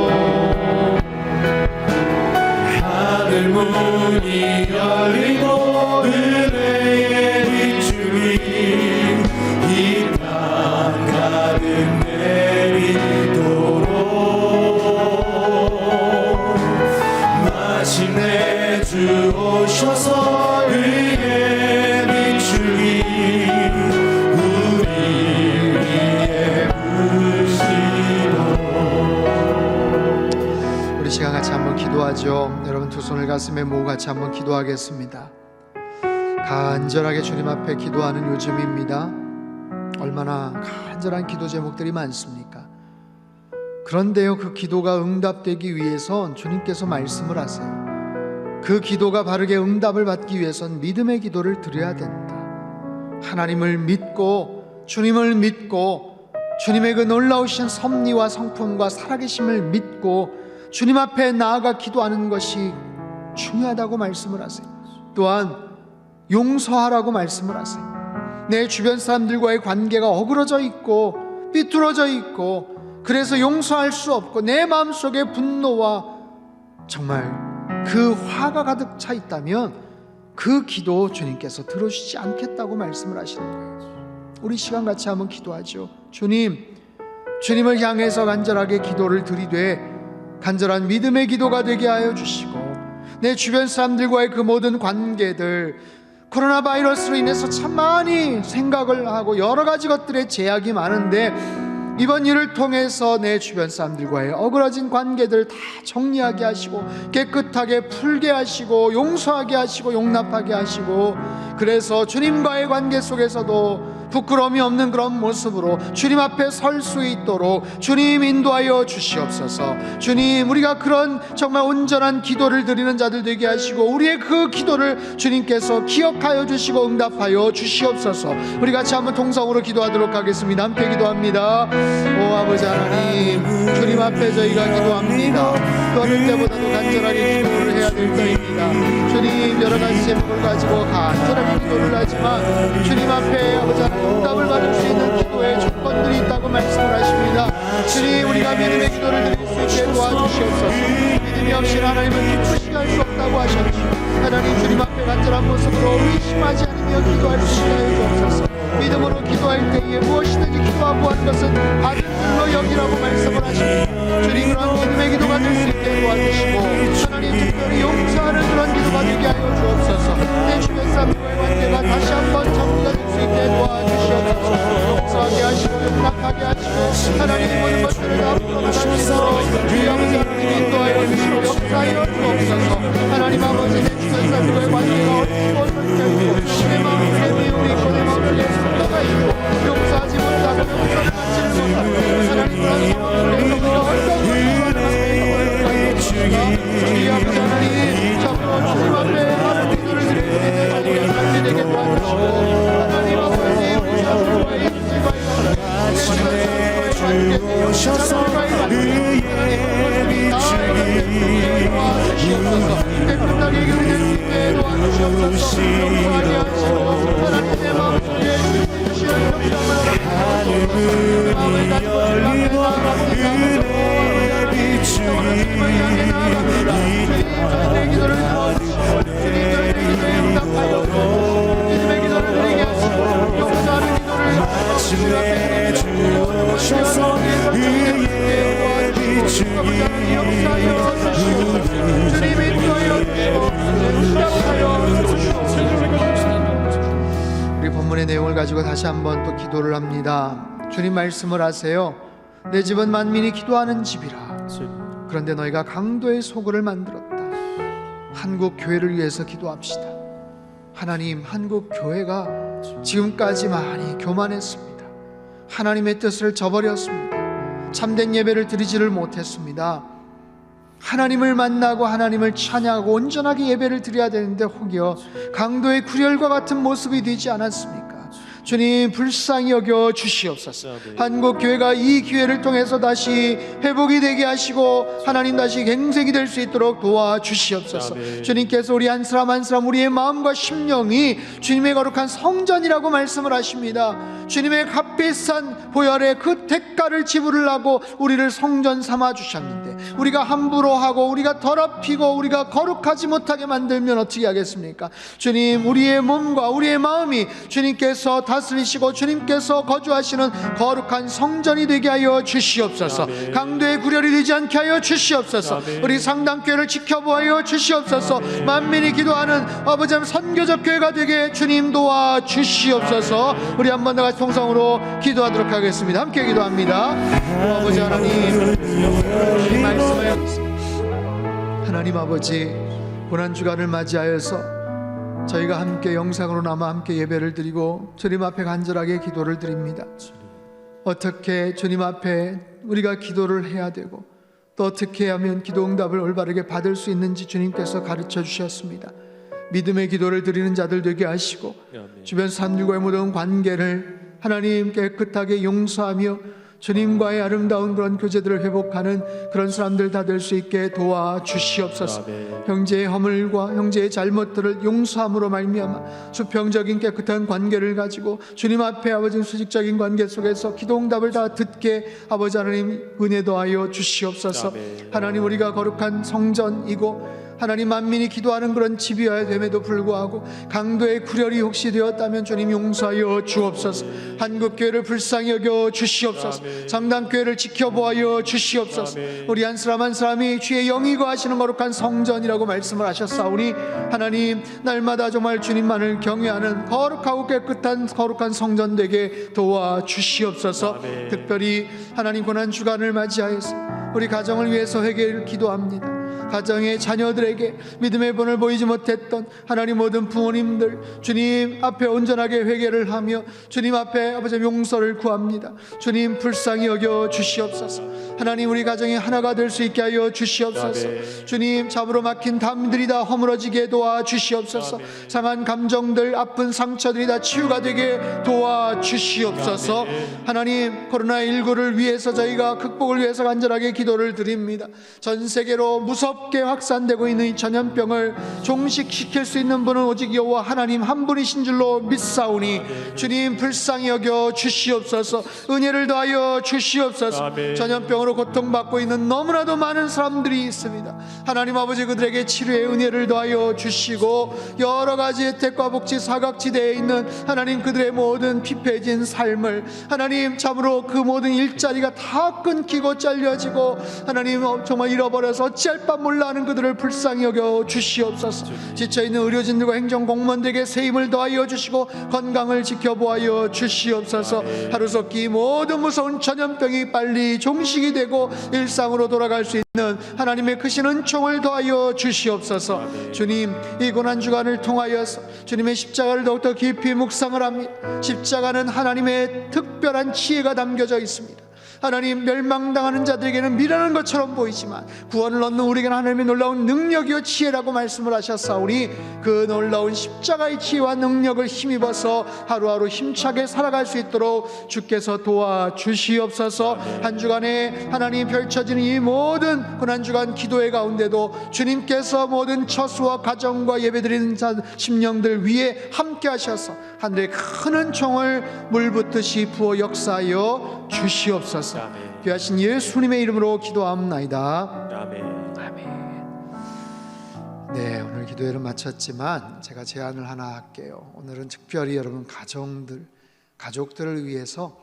하늘 문이 열리고 은혜의 비추기 이 땅 가득 내리도록 마침내 주 오셔서 의의 비추기 우리 위에 부시도록. 우리 시간 같이 한번 기도하죠. 여러분 두 손을 가슴에 모으고 같이 한번 기도하겠습니다. 간절하게 주님 앞에 기도하는 요즘입니다. 얼마나 간절한 기도 제목들이 많습니까? 그런데요, 그 기도가 응답되기 위해선 주님께서 말씀을 하세요. 그 기도가 바르게 응답을 받기 위해선 믿음의 기도를 드려야 된다. 하나님을 믿고 주님을 믿고 주님의 그 놀라우신 섭리와 성품과 살아계심을 믿고 주님 앞에 나아가 기도하는 것이 중요하다고 말씀을 하세요. 또한 용서하라고 말씀을 하세요. 내 주변 사람들과의 관계가 어그러져 있고 삐뚤어져 있고 그래서 용서할 수 없고 내 마음속에 분노와 정말 그 화가 가득 차 있다면 그 기도 주님께서 들어주시지 않겠다고 말씀을 하시는 거예요. 우리 시간 같이 한번 기도하죠. 주님을 향해서 간절하게 기도를 드리되 간절한 믿음의 기도가 되게 하여 주시고 내 주변 사람들과의 그 모든 관계들 코로나 바이러스로 인해서 참 많이 생각을 하고 여러 가지 것들의 제약이 많은데 이번 일을 통해서 내 주변 사람들과의 어그러진 관계들 다 정리하게 하시고 깨끗하게 풀게 하시고 용서하게 하시고 용납하게 하시고 그래서 주님과의 관계 속에서도 부끄러움이 없는 그런 모습으로 주님 앞에 설 수 있도록 주님 인도하여 주시옵소서. 주님, 우리가 그런 정말 온전한 기도를 드리는 자들 되게 하시고 우리의 그 기도를 주님께서 기억하여 주시고 응답하여 주시옵소서. 우리 같이 한번 통성으로 기도하도록 하겠습니다. 함께 기도합니다. 오 아버지 하나님, 주님 앞에 저희가 기도합니다. 또 어느 때보다도 간절하게 기도를 해야 될 때입니다. 주님, 여러 가지 제목을 가지고 간절하게 기도를 하지만 주님 앞에 아버지 하나님 응답을 받을 수 있는 기도의 조건들이 있다고 말씀을 하십니다. 주님, 우리가 믿음의 기도를 드릴 수 있게 도와주시옵소서. 믿음이 없이 하나님은 기쁘시게 할 수 없다고 하셨죠. 하나님, 주님 앞에 간절한 모습으로 의심하지 않으며 기도할 수 있게 하여 주옵소서. 믿음으로 기도할 때에 무엇이든지 기도하고 한 것은 받은 줄로 여기라고 말씀을 하십니다. 주님, 그런 믿음의 기도가 될 수 있게 도와주시고 하나님, 특별히 용서하는 그런 기도가 되게 하여 주옵소서. 내 주변 사람들과의 관계가 다시 한번 정리가 될 수 있게 도와주시옵소서. 용서하게 하시고 용납하게 하시고 하나님 모든 것들을 다 풀어나갈 수 있도록 주의 아버지 하나님 인도하여 주시고 역사하여 주옵소서. 하나님 아버지, 내 주변 사람들과의 관계가 어떻고 설득하고 내 마음속에 미움이 있고 내 마음속에 분노가 있고 용서하지 못하고 용서를 받지 못하고 하나님 그런 상황을 우리가 어떤 주의 아버지 하나님, 정말 주님 앞에 하는 기도를 드릴 수 있는 우리의 삶이 되게 도와주시고 하나님 아버지, 우리 자신과의 인지와의 관계 자신과의 관계 도와주시옵소서. 깨끗하게 해결될 수 있게 도와주시옵소서. 용서하게 하시고 하나님 내 마음속에 주시는 하늘 문이 열리고 은혜의 비추기 마침내 주 오셔서 의의 비추기 우리 본문의 내용을 가지고 다시 한번 또 기도를 합니다. 주님 말씀을 하세요. 내 집은 만민이 기도하는 집이라. 그런데 너희가 강도의 소굴을 만들었다. 한국 교회를 위해서 기도합시다. 하나님, 한국 교회가 지금까지 많이 교만했습니다. 하나님의 뜻을 저버렸습니다. 참된 예배를 드리지를 못했습니다. 하나님을 만나고 하나님을 찬양하고 온전하게 예배를 드려야 되는데 혹여 강도의 구렬과 같은 모습이 되지 않았습니까? 주님 불쌍히 여겨 주시옵소서. 한국교회가 이 기회를 통해서 다시 회복이 되게 하시고 하나님 다시 갱생이 될 수 있도록 도와주시옵소서. 주님께서 우리 한 사람 한 사람 우리의 마음과 심령이 주님의 거룩한 성전이라고 말씀을 하십니다. 주님의 값비싼 보혈의 그 대가를 지불하고 우리를 성전 삼아 주셨는데 우리가 함부로 하고 우리가 더럽히고 우리가 거룩하지 못하게 만들면 어떻게 하겠습니까? 주님, 우리의 몸과 우리의 마음이 주님께서 다스리시고 주님께서 거주하시는 거룩한 성전이 되게 하여 주시옵소서. 강도의 구렬이 되지 않게 하여 주시옵소서. 우리 상담교회를 지켜보아 주시옵소서. 만민이 기도하는 아버지 선교적 교회가 되게 주님 도와 주시옵소서. 우리 한 번 더 같이 통성으로 기도하도록 하겠습니다. 함께 기도합니다. 아버지 하나님, 말씀하여 하나님 아버지, 고난주간을 맞이하여서 저희가 함께 영상으로 남아 함께 예배를 드리고 주님 앞에 간절하게 기도를 드립니다. 어떻게 주님 앞에 우리가 기도를 해야 되고 또 어떻게 하면 기도 응답을 올바르게 받을 수 있는지 주님께서 가르쳐 주셨습니다. 믿음의 기도를 드리는 자들 되게 하시고 주변 사람들과의 모든 관계를 하나님 깨끗하게 용서하며 주님과의 아름다운 그런 교제들을 회복하는 그런 사람들 다 될 수 있게 도와주시옵소서. 형제의 허물과 형제의 잘못들을 용서함으로 말미암아 수평적인 깨끗한 관계를 가지고 주님 앞에 아버지 수직적인 관계 속에서 기도 응답을 다 듣게 아버지 하나님 은혜 더하여 주시옵소서. 하나님, 우리가 거룩한 성전이고 하나님 만민이 기도하는 그런 집이어야 됨에도 불구하고 강도의 구렬이 혹시 되었다면 주님 용서하여 주옵소서. 한국교회를 불쌍히 여겨 주시옵소서. 상담교회를 지켜보아 주시옵소서. 우리 한 사람 한 사람이 주의 영이 거하시는 거룩한 성전이라고 말씀을 하셨사오니 하나님, 날마다 정말 주님만을 경외하는 거룩하고 깨끗한 거룩한 성전 되게 도와주시옵소서. 특별히 하나님 고난주간을 맞이하여서 우리 가정을 위해서 회개를 기도합니다. 가정의 자녀들에게 믿음의 본을 보이지 못했던 하나님 모든 부모님들 주님 앞에 온전하게 회개를 하며 주님 앞에 아버지 용서를 구합니다. 주님 불쌍히 여겨 주시옵소서. 하나님, 우리 가정이 하나가 될 수 있게 하여 주시옵소서. 주님, 잡으로 막힌 담들이 다 허물어지게 도와주시옵소서. 상한 감정들, 아픈 상처들이 다 치유가 되게 도와주시옵소서. 하나님, 코로나19를 위해서 저희가 극복을 위해서 간절하게 기도를 드립니다. 전 세계로 무섭게 확산되고 있는 이 전염병을 종식시킬 수 있는 분은 오직 여호와 하나님 한 분이신 줄로 믿사오니 주님 불쌍히 여겨 주시옵소서. 은혜를 더하여 주시옵소서. 전염병으로 고통받고 있는 너무나도 많은 사람들이 있습니다. 하나님 아버지, 그들에게 치료의 은혜를 더하여 주시고 여러 가지 혜택과 복지 사각지대에 있는 하나님 그들의 모든 피폐해진 삶을 하나님 참으로 그 모든 일자리가 다 끊기고 잘려지고 하나님 정말 잃어버려서 어찌할 바 몰라 하는 그들을 불쌍히 여겨 주시옵소서. 지쳐있는 의료진들과 행정공무원들에게 세임을 더하여 주시고 건강을 지켜보아 주시옵소서. 하루속히 모든 무서운 전염병이 빨리 종식이 되고 일상으로 돌아갈 수 있는 하나님의 크신 은총을 더하여 주시옵소서. 주님, 이 고난주간을 통하여서 주님의 십자가를 더욱더 깊이 묵상을 합니다. 십자가는 하나님의 특별한 지혜가 담겨져 있습니다. 하나님, 멸망당하는 자들에게는 미련한 것처럼 보이지만 구원을 얻는 우리에게는 하나님의 놀라운 능력이요 지혜라고 말씀을 하셨사오니 그 놀라운 십자가의 지혜와 능력을 힘입어서 하루하루 힘차게 살아갈 수 있도록 주께서 도와주시옵소서. 한 주간에 하나님 펼쳐지는 이 모든 고난주간 기도회 가운데도 주님께서 모든 처수와 가정과 예배드리는 자 심령들 위에 함께 하셔서 하늘의 큰 은총을 물붓듯이 부어 역사하여 주시옵소서. 귀하신 예수님의 이름으로 기도합나이다. 아멘. 네, 오늘 기도회를 마쳤지만 제가 제안을 하나 할게요. 오늘은 특별히 여러분 가족들을 위해서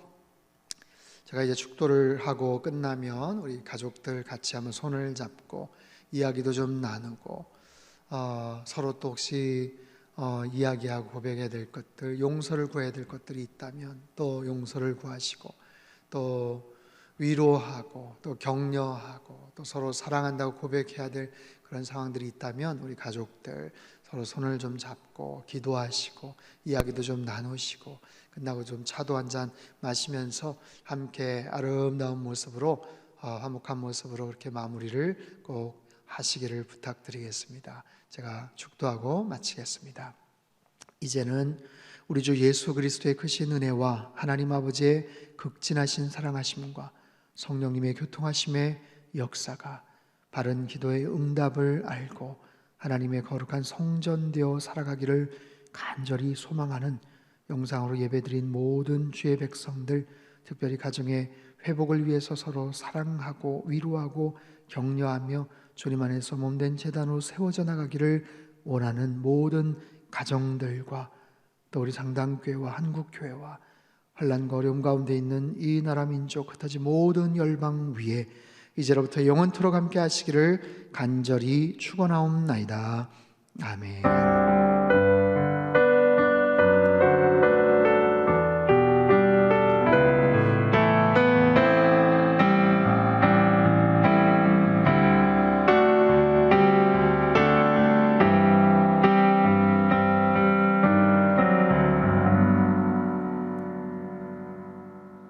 제가 이제 축도를 하고 끝나면 우리 가족들 같이 한번 손을 잡고 이야기도 좀 나누고 서로 또 혹시 이야기하고 고백해야 될 것들, 용서를 구해야 될 것들이 있다면 또 용서를 구하시고 또 위로하고 또 격려하고 또 서로 사랑한다고 고백해야 될 그런 상황들이 있다면 우리 가족들 서로 손을 좀 잡고 기도하시고 이야기도 좀 나누시고 끝나고 좀 차도 한잔 마시면서 함께 아름다운 모습으로 화목한 모습으로 그렇게 마무리를 꼭 하시기를 부탁드리겠습니다. 제가 축도하고 마치겠습니다. 이제는 우리 주 예수 그리스도의 크신 은혜와 하나님 아버지의 극진하신 사랑하심과 성령님의 교통하심의 역사가 바른 기도의 응답을 알고 하나님의 거룩한 성전되어 살아가기를 간절히 소망하는 영상으로 예배드린 모든 주의 백성들, 특별히 가정의 회복을 위해서 서로 사랑하고 위로하고 격려하며 주님 안에서 몸된 제단으로 세워져 나가기를 원하는 모든 가정들과 또 우리 장당교회와 한국교회와 환난과 어려움 가운데 있는 이 나라 민족 흩어진 모든 열방 위에 이제로부터 영원토록 함께 하시기를 간절히 축원하옵나이다. 아멘.